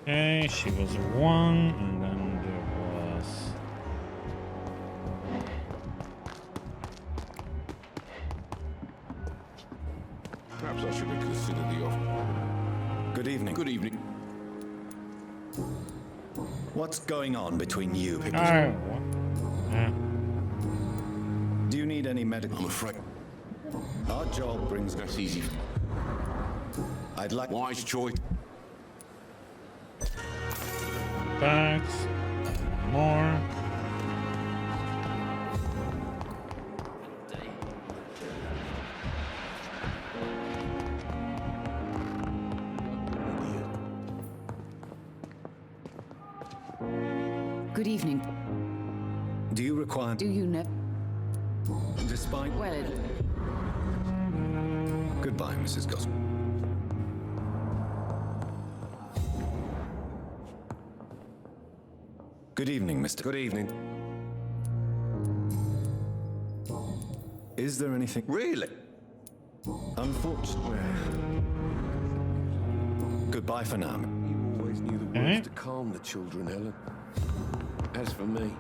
Okay, she was 1, and then there was... Perhaps I should have considered the offer. Good evening. Good evening. What's going on between you people? Do you need any medical... I'm afraid. Our job brings... That's easy. I'd like... Wise choice. Thanks. More. Good evening. Do you require... Do you know? Despite... Well... Goodbye, Mrs. Gospel. Good evening, Mr. Good evening. Is there anything... Really? Unfortunately... Goodbye for now. You always knew the words to calm the children, Helen. As for me...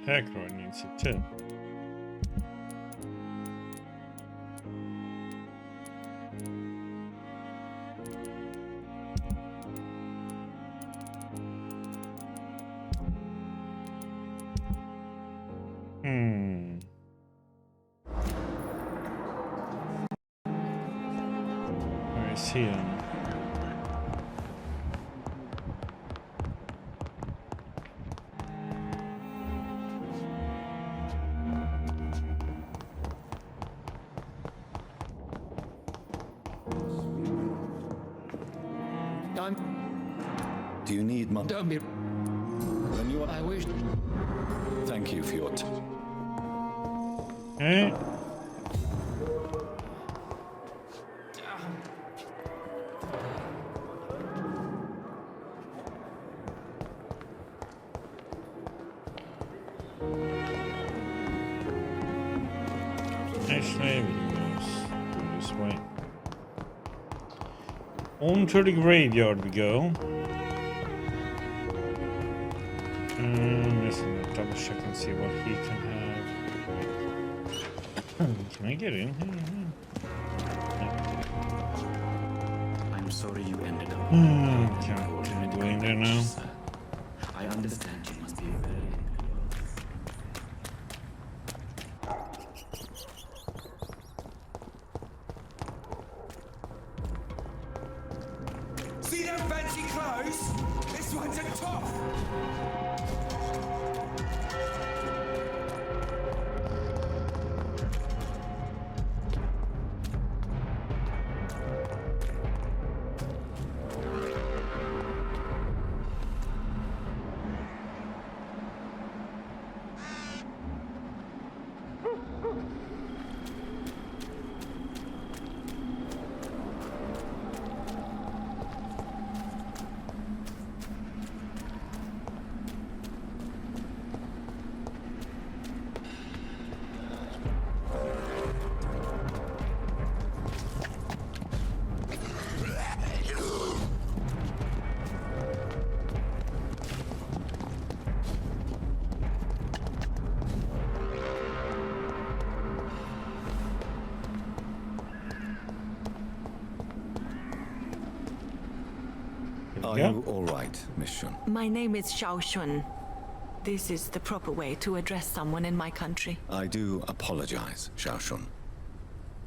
Hackroyd needs it too. is hidden. Do you need money? Don't be. When you are... I wish. Thank you for your Eh? Actually, let's go this way. On to the graveyard we go. Let's double check and see what he can have. Can I get in here? I'm sorry you ended up. Can I go in there now? I understand you must be very. See them fancy clothes? This one's a top! Are you all right, Miss Shun? My name is Xiao Shun. This is the proper way to address someone in my country. I do apologize, Xiao Shun.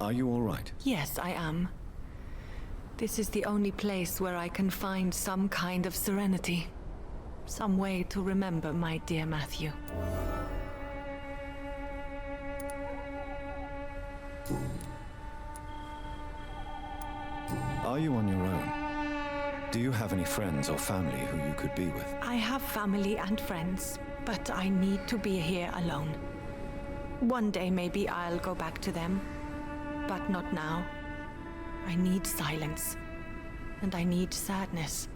Are you all right? Yes, I am. This is the only place where I can find some kind of serenity. Some way to remember my dear Matthew. Are you on your own? Do you have any friends or family who you could be with? I have family and friends, but I need to be here alone. One day maybe I'll go back to them, but not now. I need silence, and I need sadness.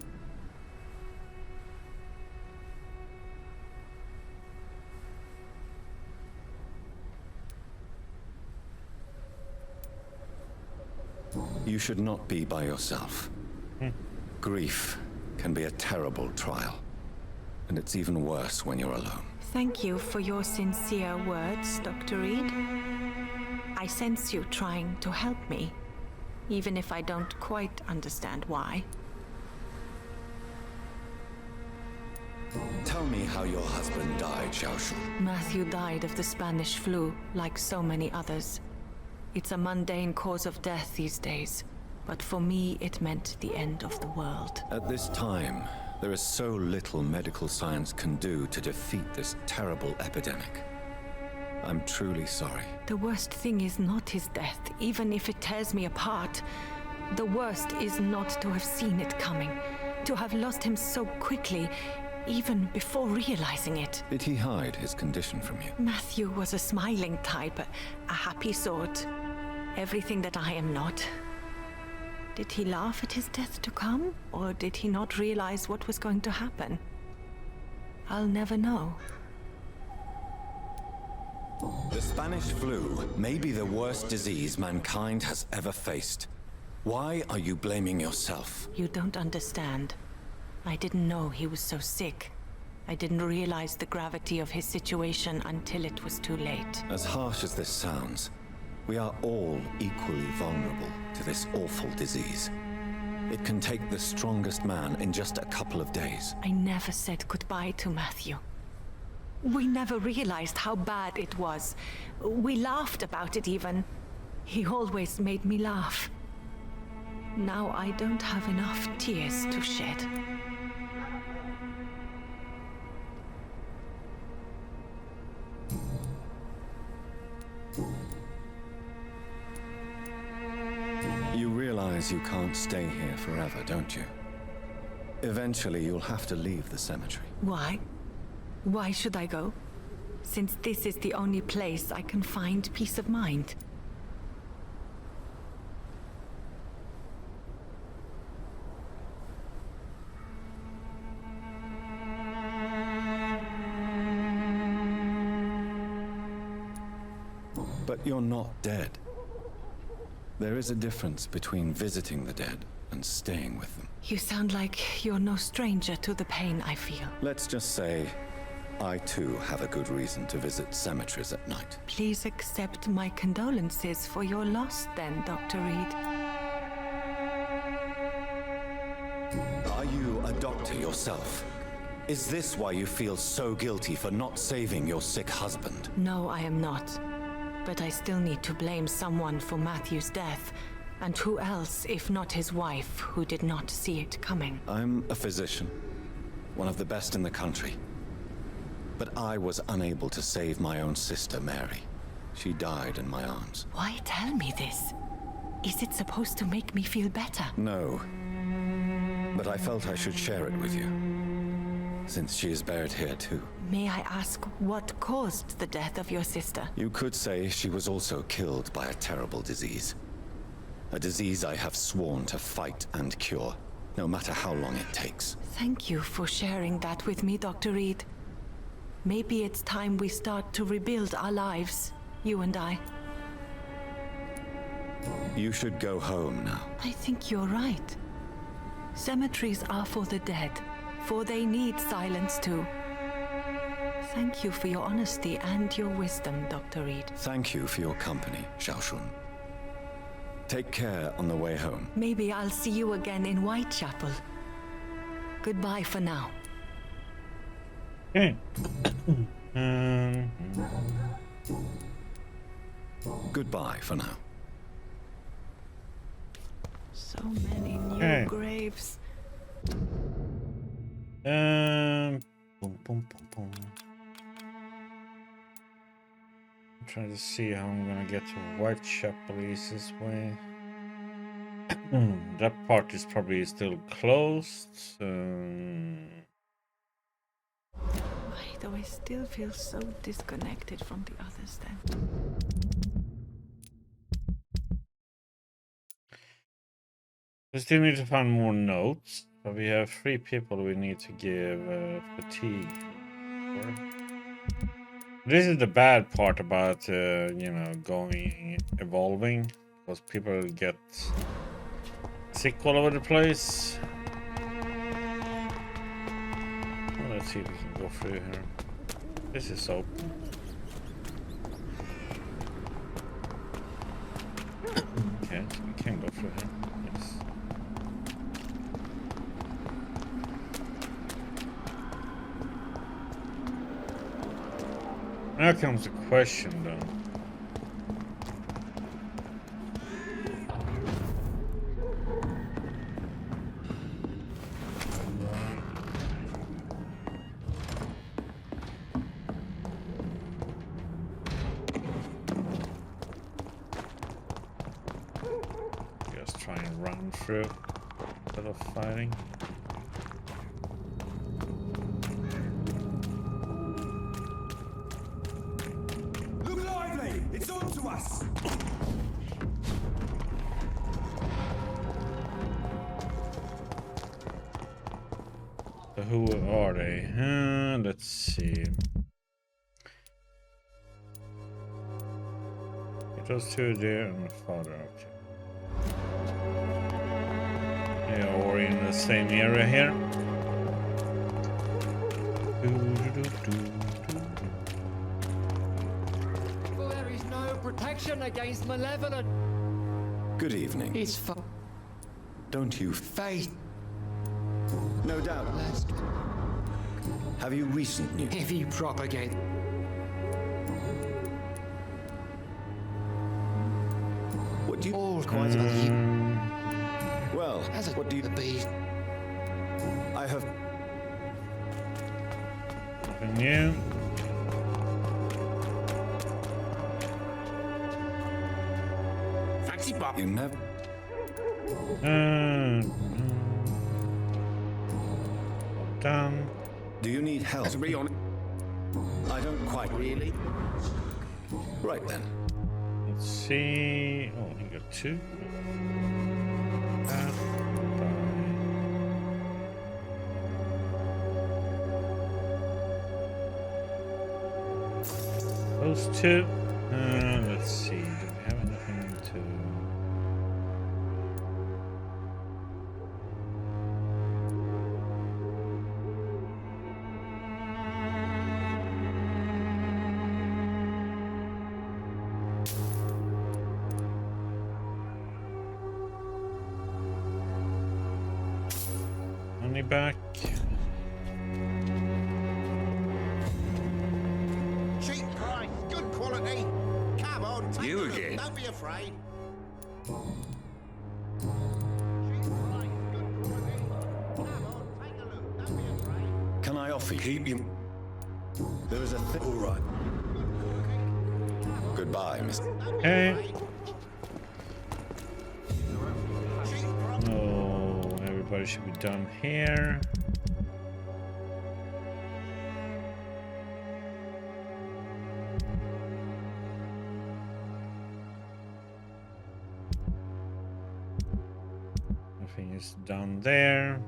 You should not be by yourself. Grief can be a terrible trial, and it's even worse when you're alone. Thank you for your sincere words, Dr. Reed. I sense you trying to help me, even if I don't quite understand why. Tell me how your husband died, Xiao Shun. Matthew died of the Spanish flu, like so many others. It's a mundane cause of death these days, but for me it meant the end of the world. At this time, there is so little medical science can do to defeat this terrible epidemic. I'm truly sorry. The worst thing is not his death, even if it tears me apart. The worst is not to have seen it coming, to have lost him so quickly, even before realizing it. Did he hide his condition from you? Matthew was a smiling type, a happy sort. Everything that I am not. Did he laugh at his death to come, or did he not realize what was going to happen? I'll never know. The Spanish flu may be the worst disease mankind has ever faced. Why are you blaming yourself? You don't understand. I didn't know he was so sick. I didn't realize the gravity of his situation until it was too late. As harsh as this sounds, we are all equally vulnerable to this awful disease. It can take the strongest man in just a couple of days. I never said goodbye to Matthew. We never realized how bad it was. We laughed about it even. He always made me laugh. Now I don't have enough tears to shed. You realize you can't stay here forever, don't you? Eventually, you'll have to leave the cemetery. Why? Why should I go? Since this is the only place I can find peace of mind. But you're not dead. There is a difference between visiting the dead and staying with them. You sound like you're no stranger to the pain I feel. Let's just say, I too have a good reason to visit cemeteries at night. Please accept my condolences for your loss then, Dr. Reed. Are you a doctor yourself? Is this why you feel so guilty for not saving your sick husband? No, I am not. But I still need to blame someone for Matthew's death. And who else, if not his wife, who did not see it coming? I'm a physician, one of the best in the country. But I was unable to save my own sister, Mary. She died in my arms. Why tell me this? Is it supposed to make me feel better? No. But I felt I should share it with you, since she is buried here too. May I ask what caused the death of your sister? You could say she was also killed by a terrible disease. A disease I have sworn to fight and cure, no matter how long it takes. Thank you for sharing that with me, Dr. Reed. Maybe it's time we start to rebuild our lives, you and I. You should go home now. I think you're right. Cemeteries are for the dead, for they need silence too. Thank you for your honesty and your wisdom, Dr. Reed. Thank you for your company, Xiaoshun. Take care on the way home. Maybe I'll see you again in Whitechapel. Goodbye for now. Okay. Goodbye for now. So many new graves. Boom, boom, boom, boom. I'm trying to see how I'm gonna get to Whitechapel easiest way. That part is probably still closed. Why do I still feel so disconnected from the others then? We still need to find more notes, but we have 3 people we need to give fatigue for. This is the bad part about, you know, evolving, because people get sick all over the place. Well, let's see if we can go through here. This is open. Okay, so we can go through here. Yes. Now comes the question, though. Just try and run through instead of fighting. It's on to us! So who are they? Let's see. It was 2 there and the father. Okay. Yeah, we're in the same area here. There is no protection against malevolent. Good evening. It's for Don't you faith. No doubt. Have you recent news? If you propagate. What do you... All quite Well, what do you be? I have. Nothing new. Fancy bar. You never. Done. Do you need help? Let's be honest. I don't quite Really? Right then. Let's see. Oh, he got two. Those two. Let's see. Do we have anything to? Money back. Cheap price, good quality. Come on, take You a look. again? Don't be afraid. Can I offer you? Keep him. There is a thing. All right. Goodbye, Mr. Okay. Oh, everybody should be done here. Nothing is done there.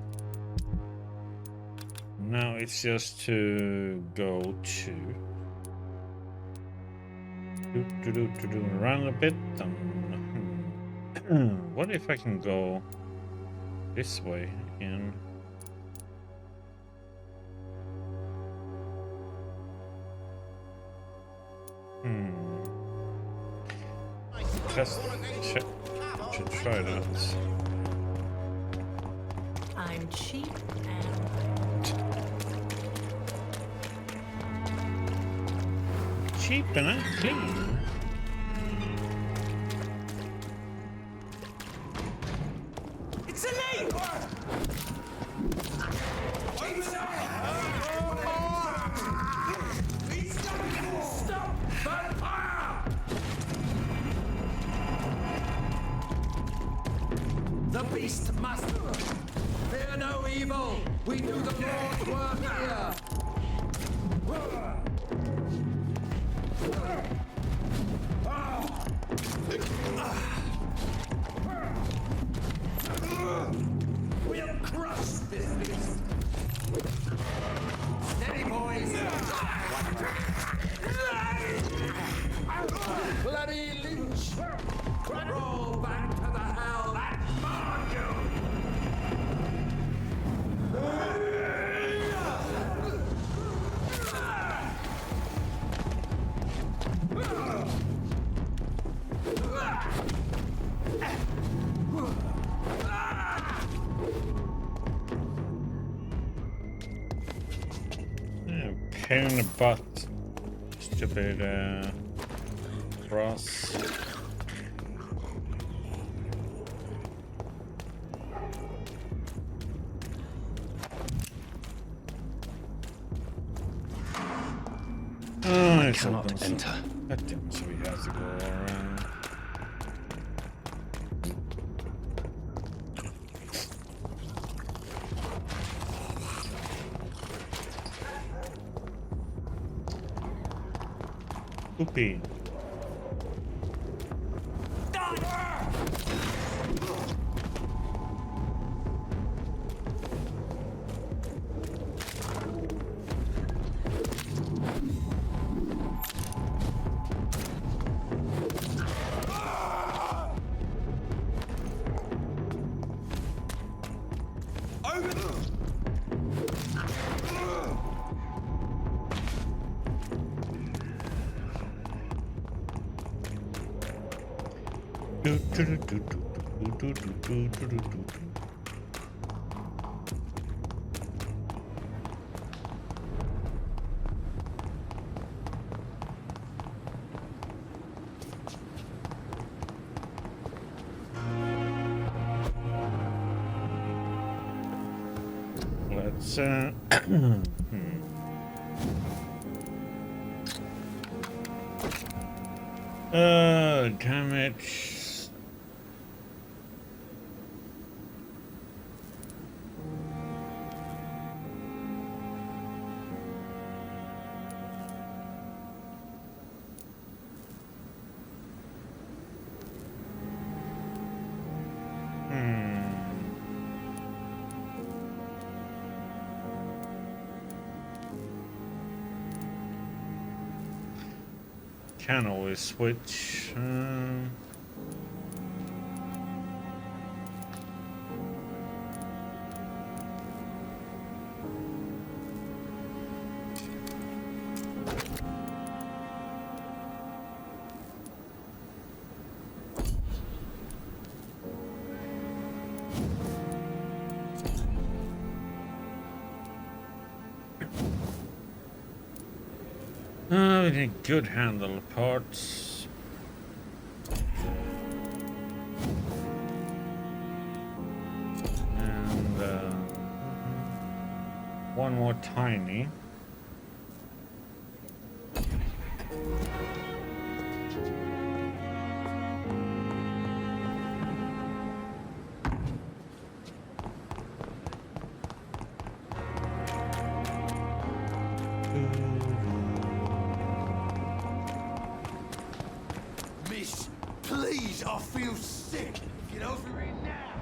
Now it's just to go to run a bit. What if I can go this way again? Just should try that. I'm cheap and Cheap and clean. It's a leak! Stop! Vampire! The beast must fear no evil. We do the Lord's work here. We'll crush this beast. Steady, boys. Bloody leech. Roll back to the hell that marred Pain in the butt. Stupid brass. Oh, I it's cannot open. enter. God damn, so we have to go around. Poopy. let's damage. Can always switch. We need good handle parts. And one more tiny. Miss, please, I feel sick. Get over it now.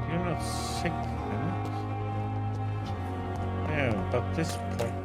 You're not sick, yeah, but this point.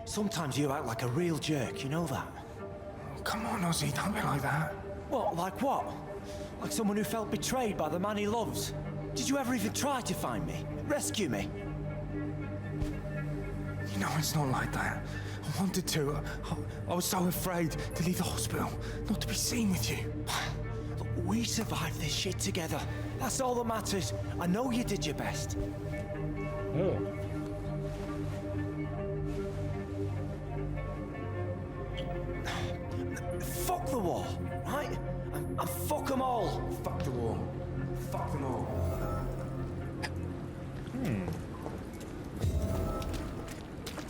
Sometimes you act like a real jerk, you know that? Come on, Ozzy, don't be like that. What, like what? Like someone who felt betrayed by the man he loves? Did you ever even try to find me? Rescue me? You know, it's not like that. I wanted to. I was so afraid to leave the hospital, not to be seen with you. We survived this shit together. That's all that matters. I know you did your best. Oh. Fuck the war, right? And fuck them all. Fuck the war. Fuck them all.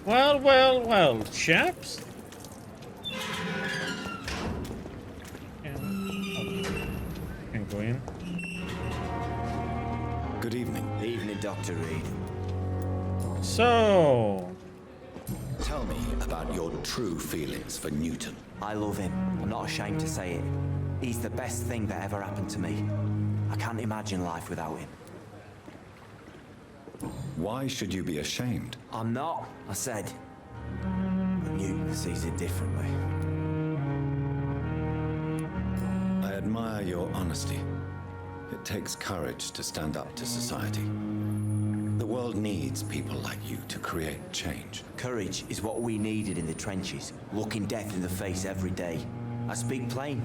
Well, chaps. Can go in. Good evening. Evening, Dr. Reed. So, tell me about your true feelings for Newton. I love him. I'm not ashamed to say it. He's the best thing that ever happened to me. I can't imagine life without him. Why should you be ashamed? I'm not, I said. But Newton sees it differently. I admire your honesty. It takes courage to stand up to society. The world needs people like you to create change. Courage is what we needed in the trenches, looking death in the face every day. I speak plain.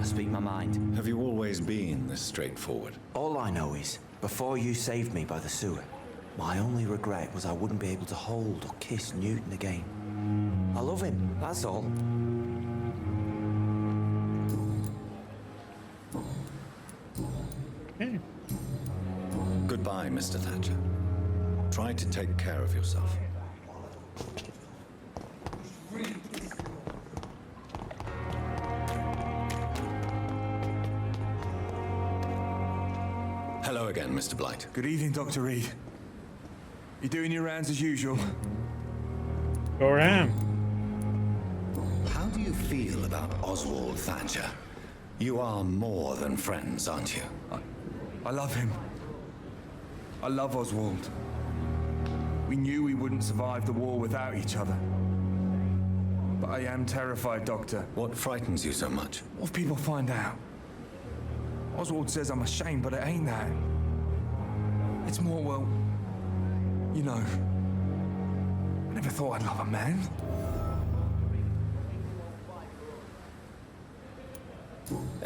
I speak my mind. Have you always been this straightforward? All I know is, before you saved me by the sewer, my only regret was I wouldn't be able to hold or kiss Newton again. I love him, that's all. Goodbye, Mr. Thatcher. Try to take care of yourself. Hello again, Mr. Blight. Good evening, Dr. Reed. You doing your rounds as usual? Sure am. How do you feel about Oswald Thatcher? You are more than friends, aren't you? I love him. I love Oswald. We knew we wouldn't survive the war without each other. But I am terrified, Doctor. What frightens you so much? What if people find out? Oswald says I'm ashamed, but it ain't that. It's more, well, you know, I never thought I'd love a man.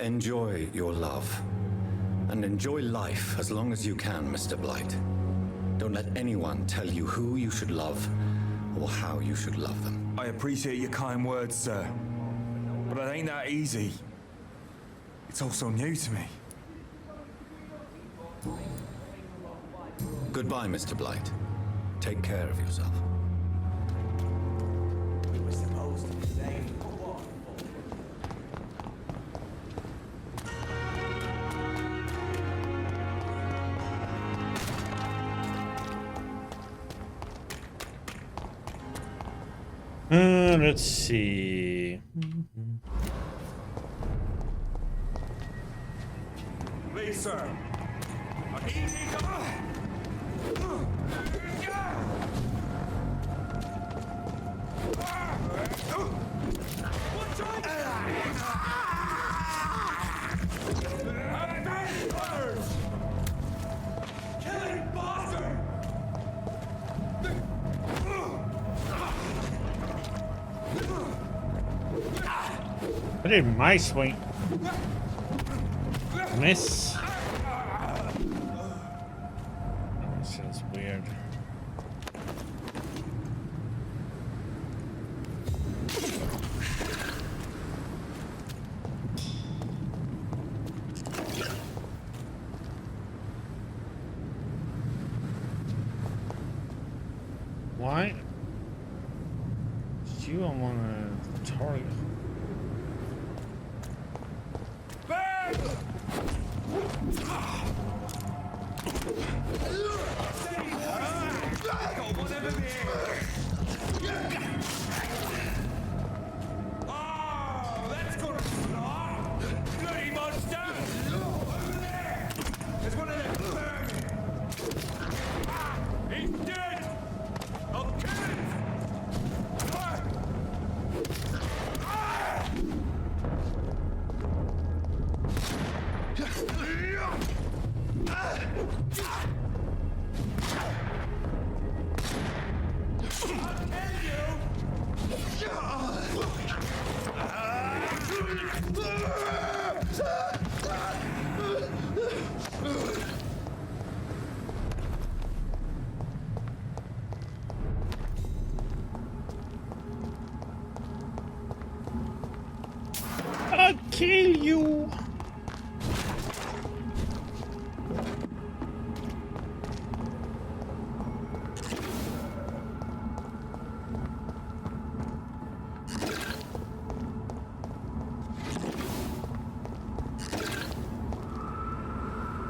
Enjoy your love. And enjoy life as long as you can, Mr. Blight. Don't let anyone tell you who you should love or how you should love them. I appreciate your kind words, sir. But it ain't that easy. It's all so new to me. Goodbye, Mr. Blight. Take care of yourself. We're supposed to be safe. Let's see. Please, sir. Easy, come on. Killing bastard! I did my swing. Miss. This is weird. Why? You don't want to target. That's gonna stop! Bloody monster! Over there! There's one of them burning! He's dead! I'll kill him! I'll kill you.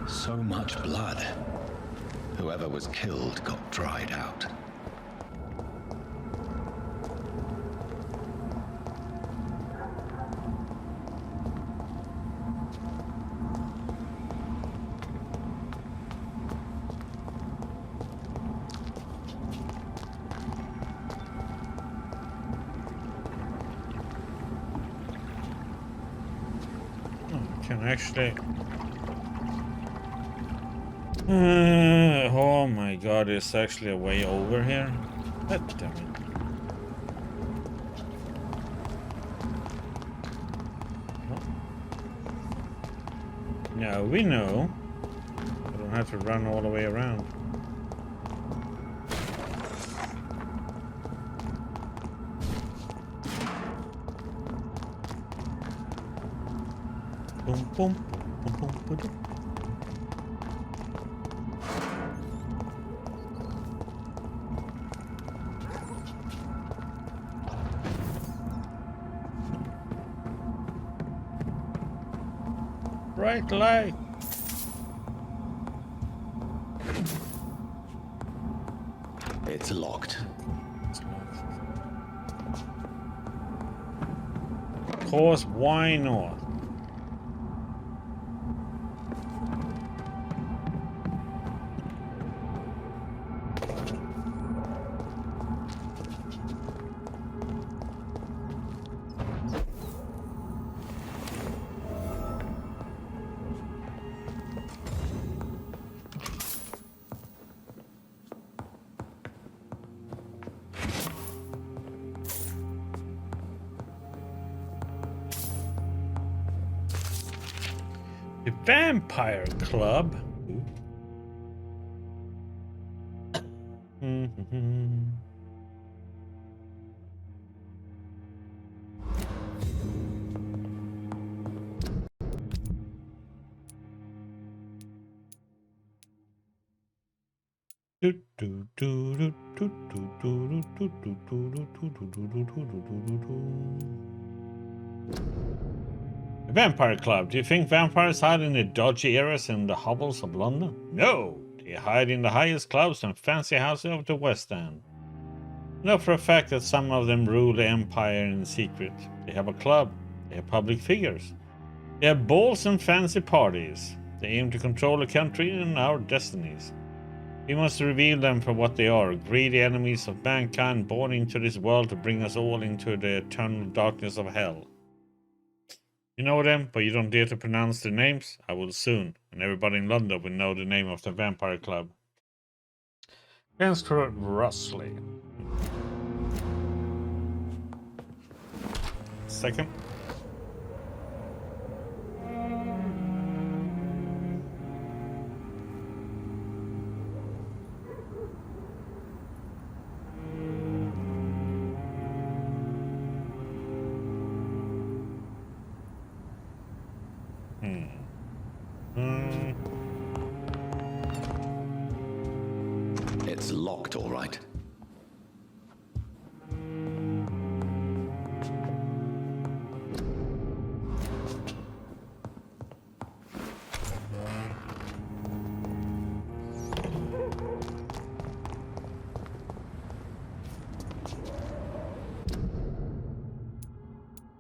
So much blood. Whoever was killed got dried out. Can actually. Oh my god, it's actually a way over here. God damn it. No, we know. I don't have to run all the way around. Boom, boom, boom, boom, boom, boom. Bright light. It's locked. Of course, why not? The Vampyr Club. The Vampyr Club. Do you think vampires hide in the dodgy areas in the hovels of London? No! They hide in the highest clubs and fancy houses of the West End. I know for a fact that some of them rule the empire in secret. They have a club. They have public figures. They have balls and fancy parties. They aim to control the country and our destinies. We must reveal them for what they are, greedy enemies of mankind born into this world to bring us all into the eternal darkness of hell. You know them, but you don't dare to pronounce their names? I will soon, and everybody in London will know the name of the Vampyr Club. Transfer Rusley. Second. It's locked, all right.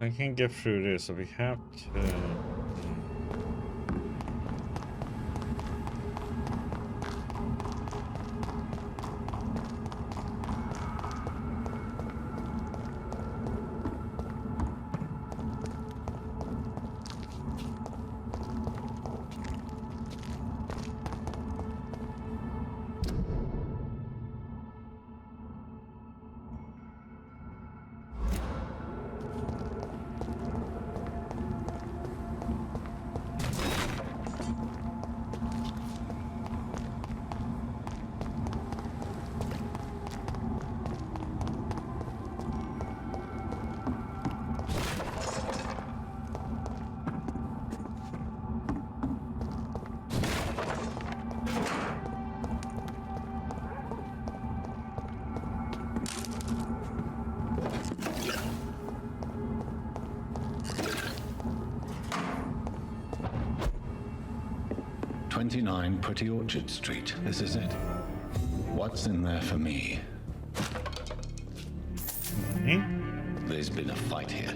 I can get through this, so we have to... "29 Pretty Orchard Street. This is it. What's in there for me?" There's been a fight here.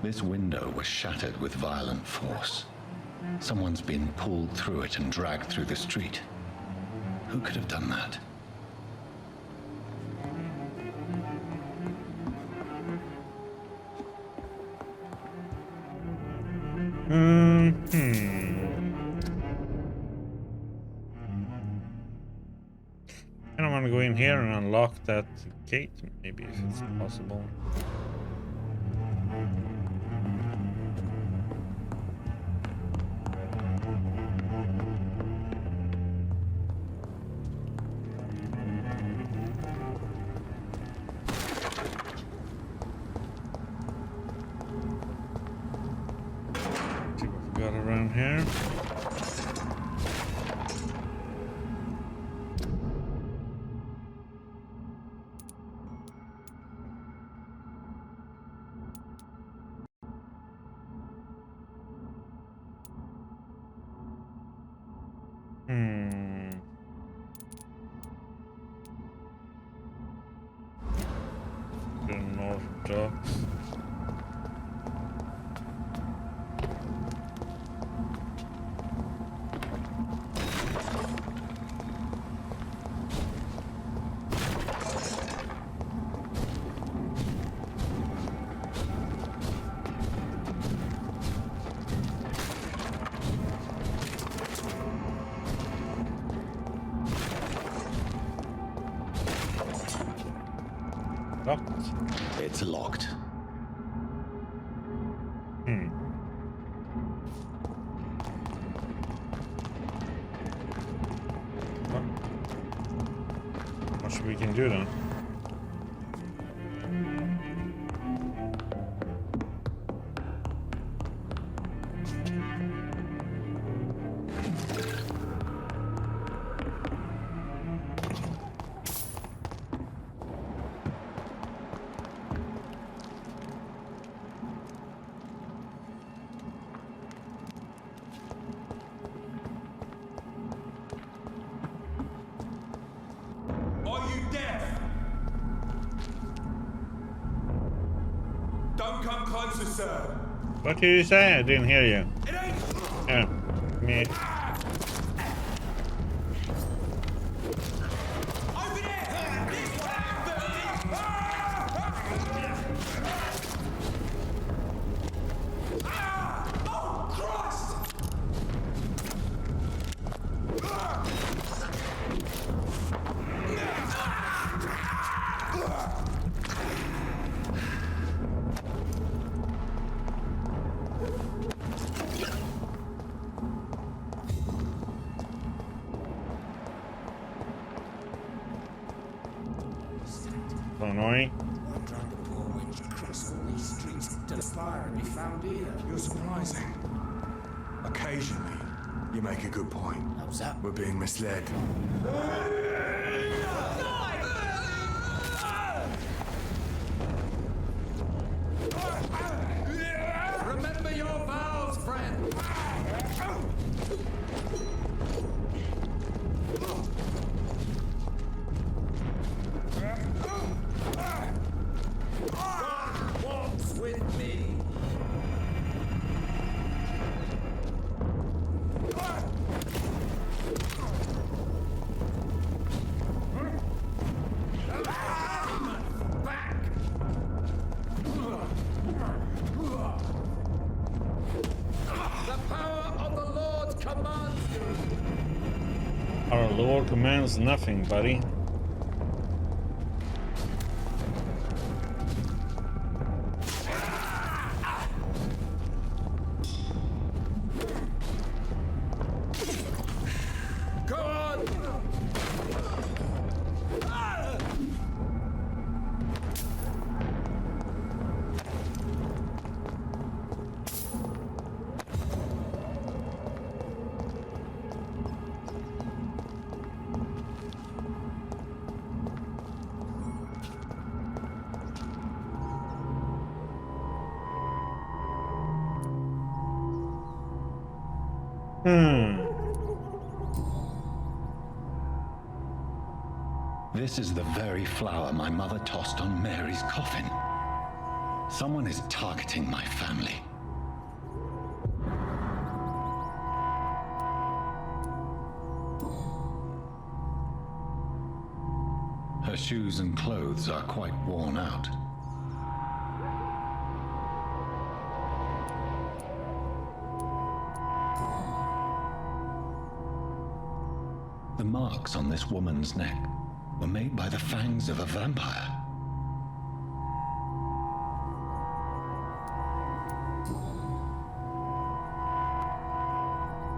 This window was shattered with violent force. Someone's been pulled through it and dragged through the street. Who could have done that? I want to go in here and unlock that gate, maybe, if it's possible. here. The North Docks. Locked. It's locked. What we can do then? Are you deaf? Don't come closer, sir. What did you say? I didn't hear you. It ain't. Yeah, me. Over there. This way. Oh, Christ! So annoying. Wondering the poor wench across all these streets to the fire and be found here. You're surprising. Occasionally, you make a good point. How's that? We're being misled. Remember your vows, friend. God walks with me. Back. The power of the Lord commands you. Our Lord commands nothing, buddy. Go on. This is the very flower my mother tossed on Mary's coffin. Someone is targeting my family. Her shoes and clothes are quite worn out. The marks on this woman's neck were made by the fangs of a vampire.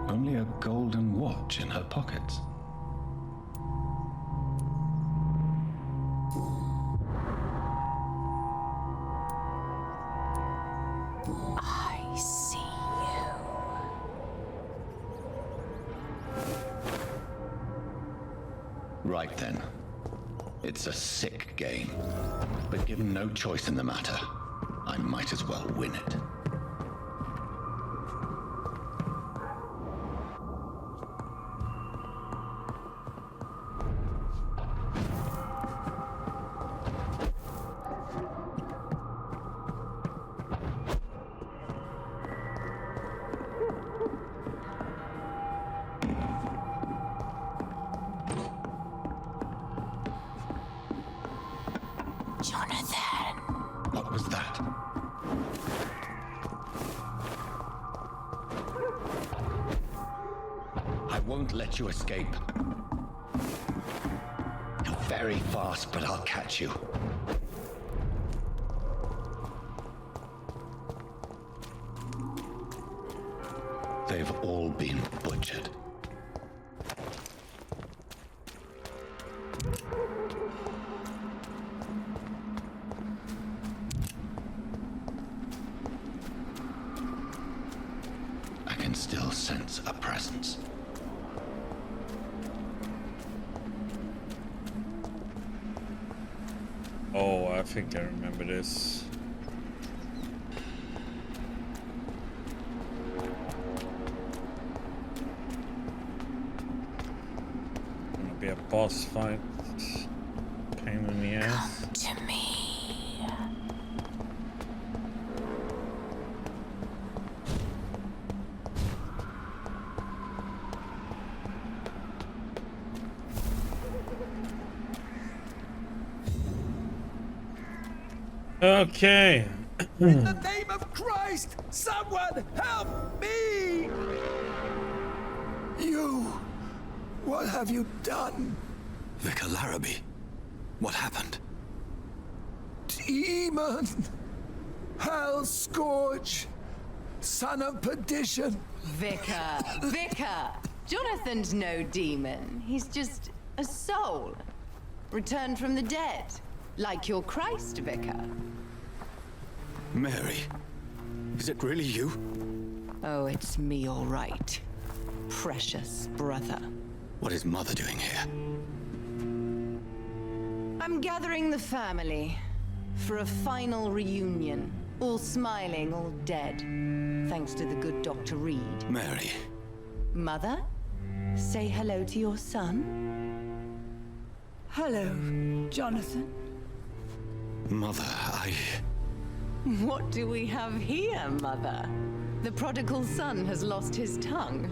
Only a golden watch in her pockets. I see you. Right then. It's a sick game. But given no choice in the matter, I might as well win it. Jonathan! What was that? I won't let you escape. You're very fast, but I'll catch you. They've all been butchered. I can still sense a presence. Oh, I think I remember this. Gonna be a boss fight. Pain in the ass. Come to me. Okay. In the name of Christ, someone help me! You, what have you done? Vicar Larrabee, what happened? Demon! Hell scourge! Son of perdition! Vicar! Jonathan's no demon. He's just a soul. Returned from the dead. Like your Christ, Vicar. Mary, is it really you? Oh, it's me, all right. Precious brother. What is Mother doing here? I'm gathering the family for a final reunion. All smiling, all dead. Thanks to the good Dr. Reed. Mary. Mother, say hello to your son. Hello, Jonathan. Mother, What do we have here, Mother? The prodigal son has lost his tongue.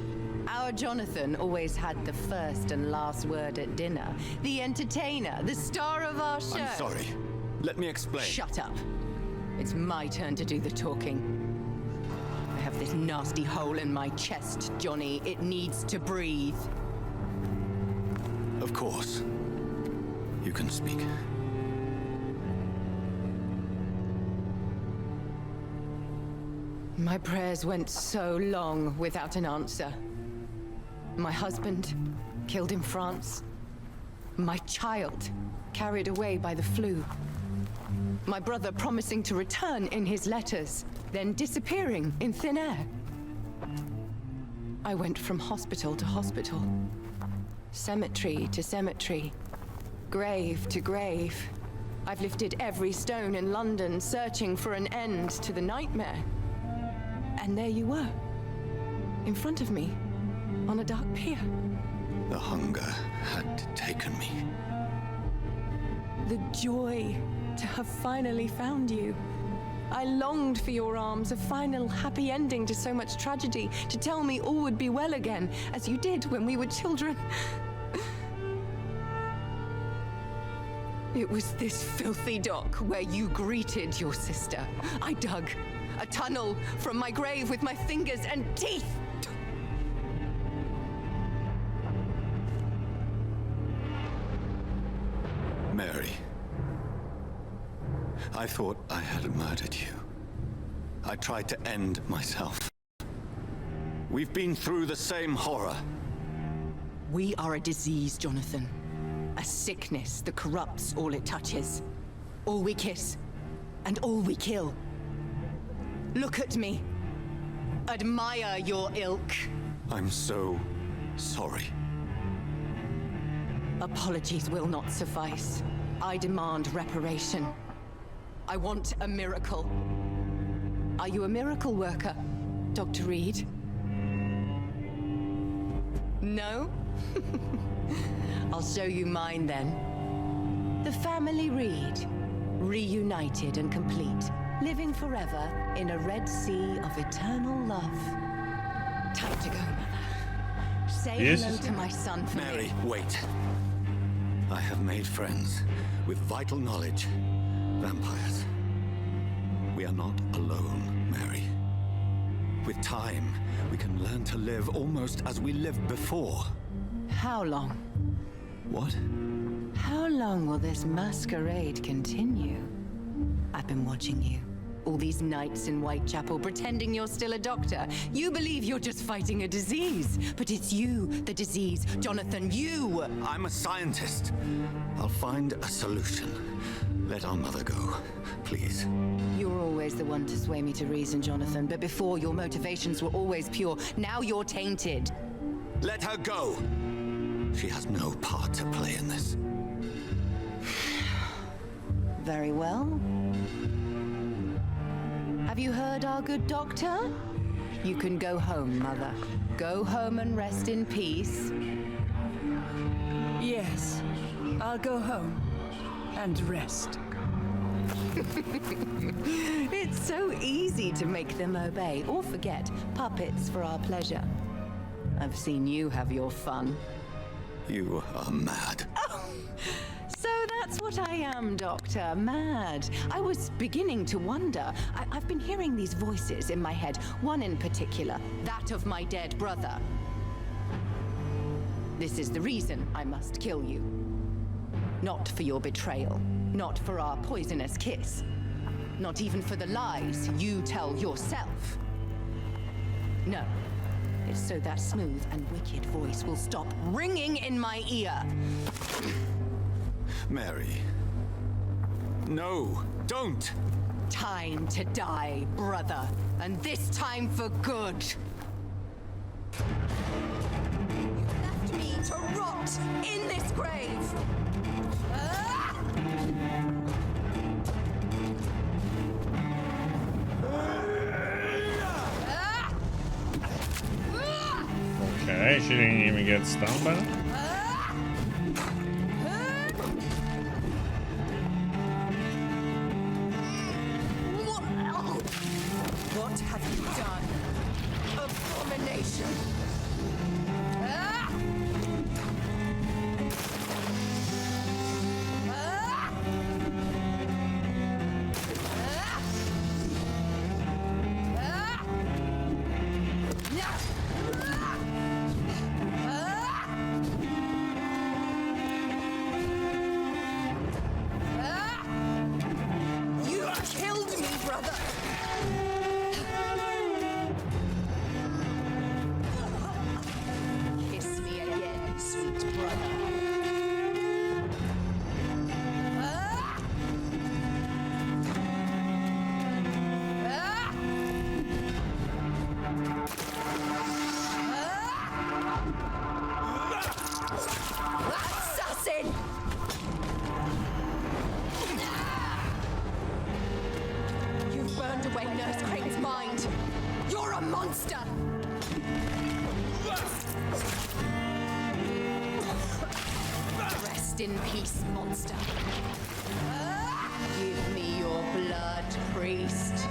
Our Jonathan always had the first and last word at dinner. The entertainer, the star of our show. I'm sorry. Let me explain. Shut up. It's my turn to do the talking. I have this nasty hole in my chest, Johnny. It needs to breathe. Of course. You can speak. My prayers went so long without an answer. My husband, killed in France. My child, carried away by the flu. My brother promising to return in his letters, then disappearing in thin air. I went from hospital to hospital, cemetery to cemetery, grave to grave. I've lifted every stone in London, searching for an end to the nightmare. And there you were, in front of me, on a dark pier. The hunger had taken me. The joy to have finally found you. I longed for your arms, a final happy ending to so much tragedy, to tell me all would be well again, as you did when we were children. It was this filthy dock where you greeted your sister. I dug a tunnel from my grave with my fingers and teeth. Mary, I thought I had murdered you. I tried to end myself. We've been through the same horror. We are a disease, Jonathan. A sickness that corrupts all it touches. All we kiss, and all we kill. Look at me. Admire your ilk. I'm so sorry. Apologies will not suffice. I demand reparation. I want a miracle. Are you a miracle worker, Dr. Reed? No? I'll show you mine then. The family Reed, reunited and complete, living forever in a red sea of eternal love. Time to go, Mother. Say hello to my son for Mary, me. wait. I have made friends with vital knowledge. Vampires. We are not alone, Mary. With time, we can learn to live almost as we lived before. How long? What? How long will this masquerade continue? I've been watching you. All these nights in Whitechapel pretending you're still a doctor. You believe you're just fighting a disease. But it's you, the disease. Jonathan, you! I'm a scientist. I'll find a solution. Let our mother go, please. You're always the one to sway me to reason, Jonathan. But before, your motivations were always pure. Now you're tainted. Let her go! She has no part to play in this. Very well. Have you heard our good doctor? You can go home, Mother. Go home and rest in peace. Yes, I'll go home and rest. It's so easy to make them obey or forget. Puppets for our pleasure. I've seen you have your fun. You are mad. So that's what I am, Doctor. Mad. I was beginning to wonder. I've been hearing these voices in my head. One in particular, that of my dead brother. This is the reason I must kill you. Not for your betrayal. Not for our poisonous kiss. Not even for the lies you tell yourself. No. It's so that smooth and wicked voice will stop ringing in my ear. Mary. No, don't! Time to die, brother. And this time for good. You left me to rot in this grave. Okay, she didn't even get stung by that. What have you done? Abomination! You killed me, brother! Kiss me again, sweet brother. Assassin! You've burned away Nurse Crane's mind. You're a monster! Rest in peace, monster. Give me your blood, priest.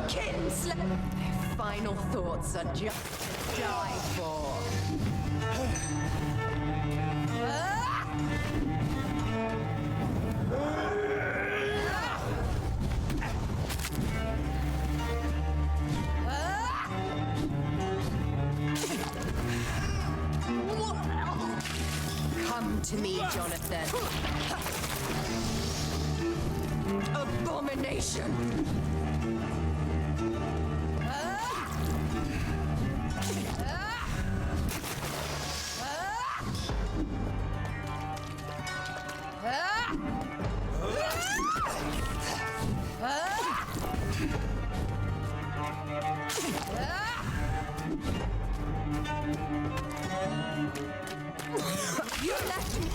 Kinsler! Their final thoughts are just to die for. Come to me, Jonathan. Abomination!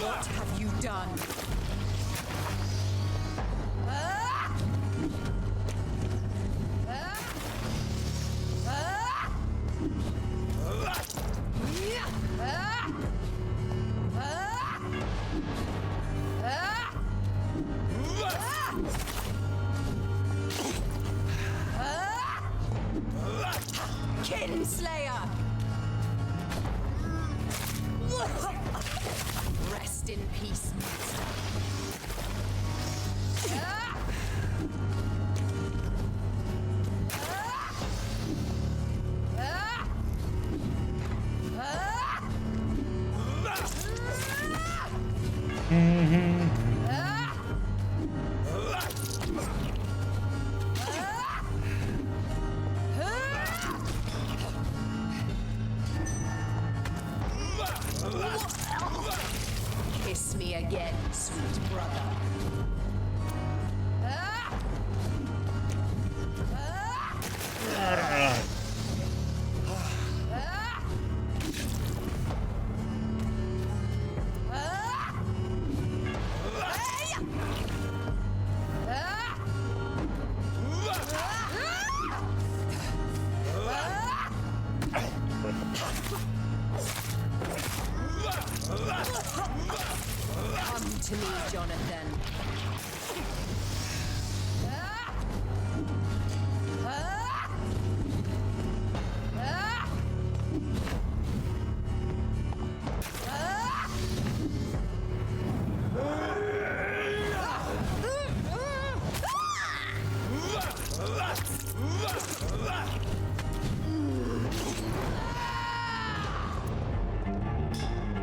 What have you done? Kinslayer! Rest in peace, monster. Kiss me again, sweet brother. Come to me, Jonathan.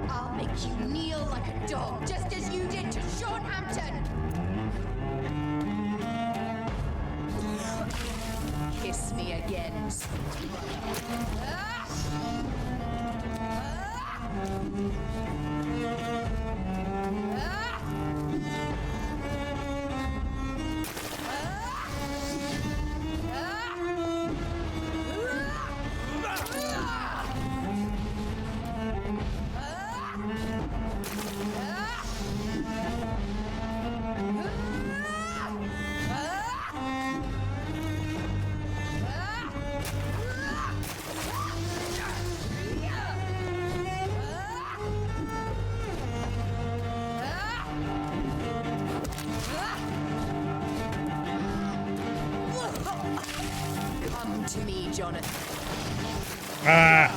I'll make you kneel like a dog, just as you did to Shorthampton. Kiss me again, sweet Come to me, Jonathan. Ah!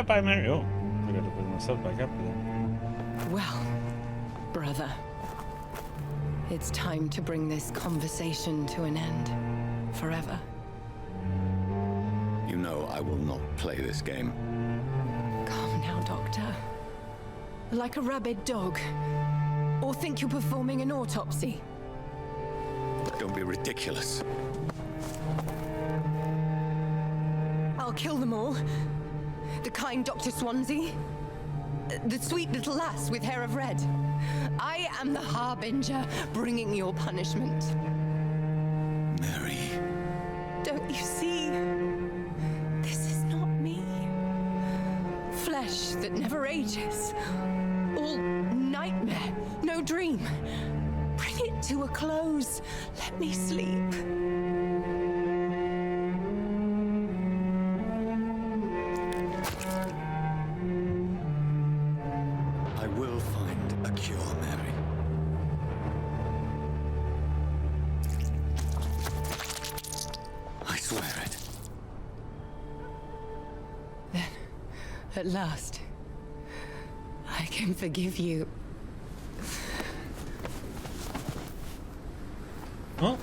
Bye, Mary. Oh, I gotta put myself back up again. Well, brother, it's time to bring this conversation to an end. Forever. You know I will not play this game. Calm now, Doctor. Like a rabid dog. Or think you're performing an autopsy. Don't be ridiculous. I'll kill them all. The kind Dr. Swansea. The sweet little lass with hair of red. I am the Harbinger, bringing your punishment. Mary. Don't you see? This is not me. Flesh that never ages. All nightmare, no dream. Bring it to a close. Let me sleep. I will find a cure, Mary. I swear it. Then, at last, I can forgive you. Oh,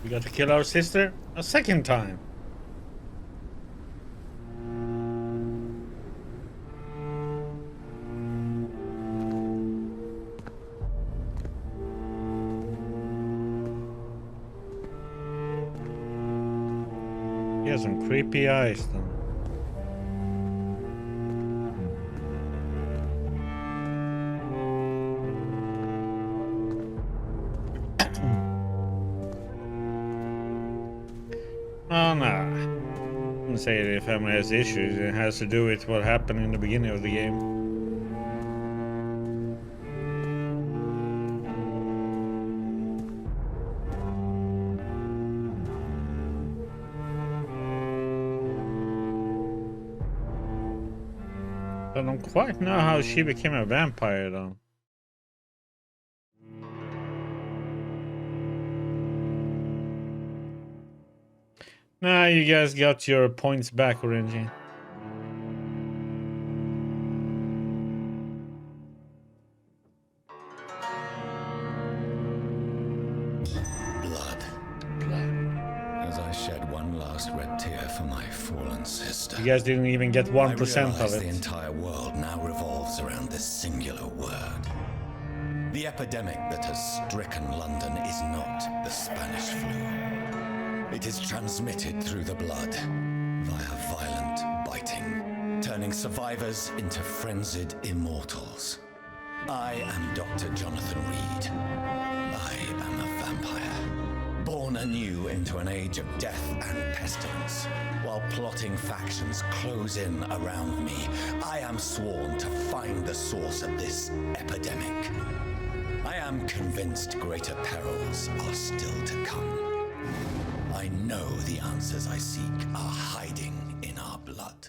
we got to kill our sister a second time. He has some creepy eyes, though. Oh no. I wouldn't say the family has issues. It has to do with what happened in the beginning of the game. I don't quite know how she became a vampire, though. Nah, you guys got your points back, Orangey. Blood. As I shed one last red tear for my fallen sister. You guys didn't even get 1% of it. The entire world now revolves around this singular word. The epidemic that has stricken London is not the Spanish flu. It is transmitted through the blood via violent biting, turning survivors into frenzied immortals. I am Dr. Jonathan Reed. I am a vampire, born anew into an age of death and pestilence. While plotting factions close in around me, I am sworn to find the source of this epidemic. I am convinced greater perils are still to come. I know the answers I seek are hiding in our blood.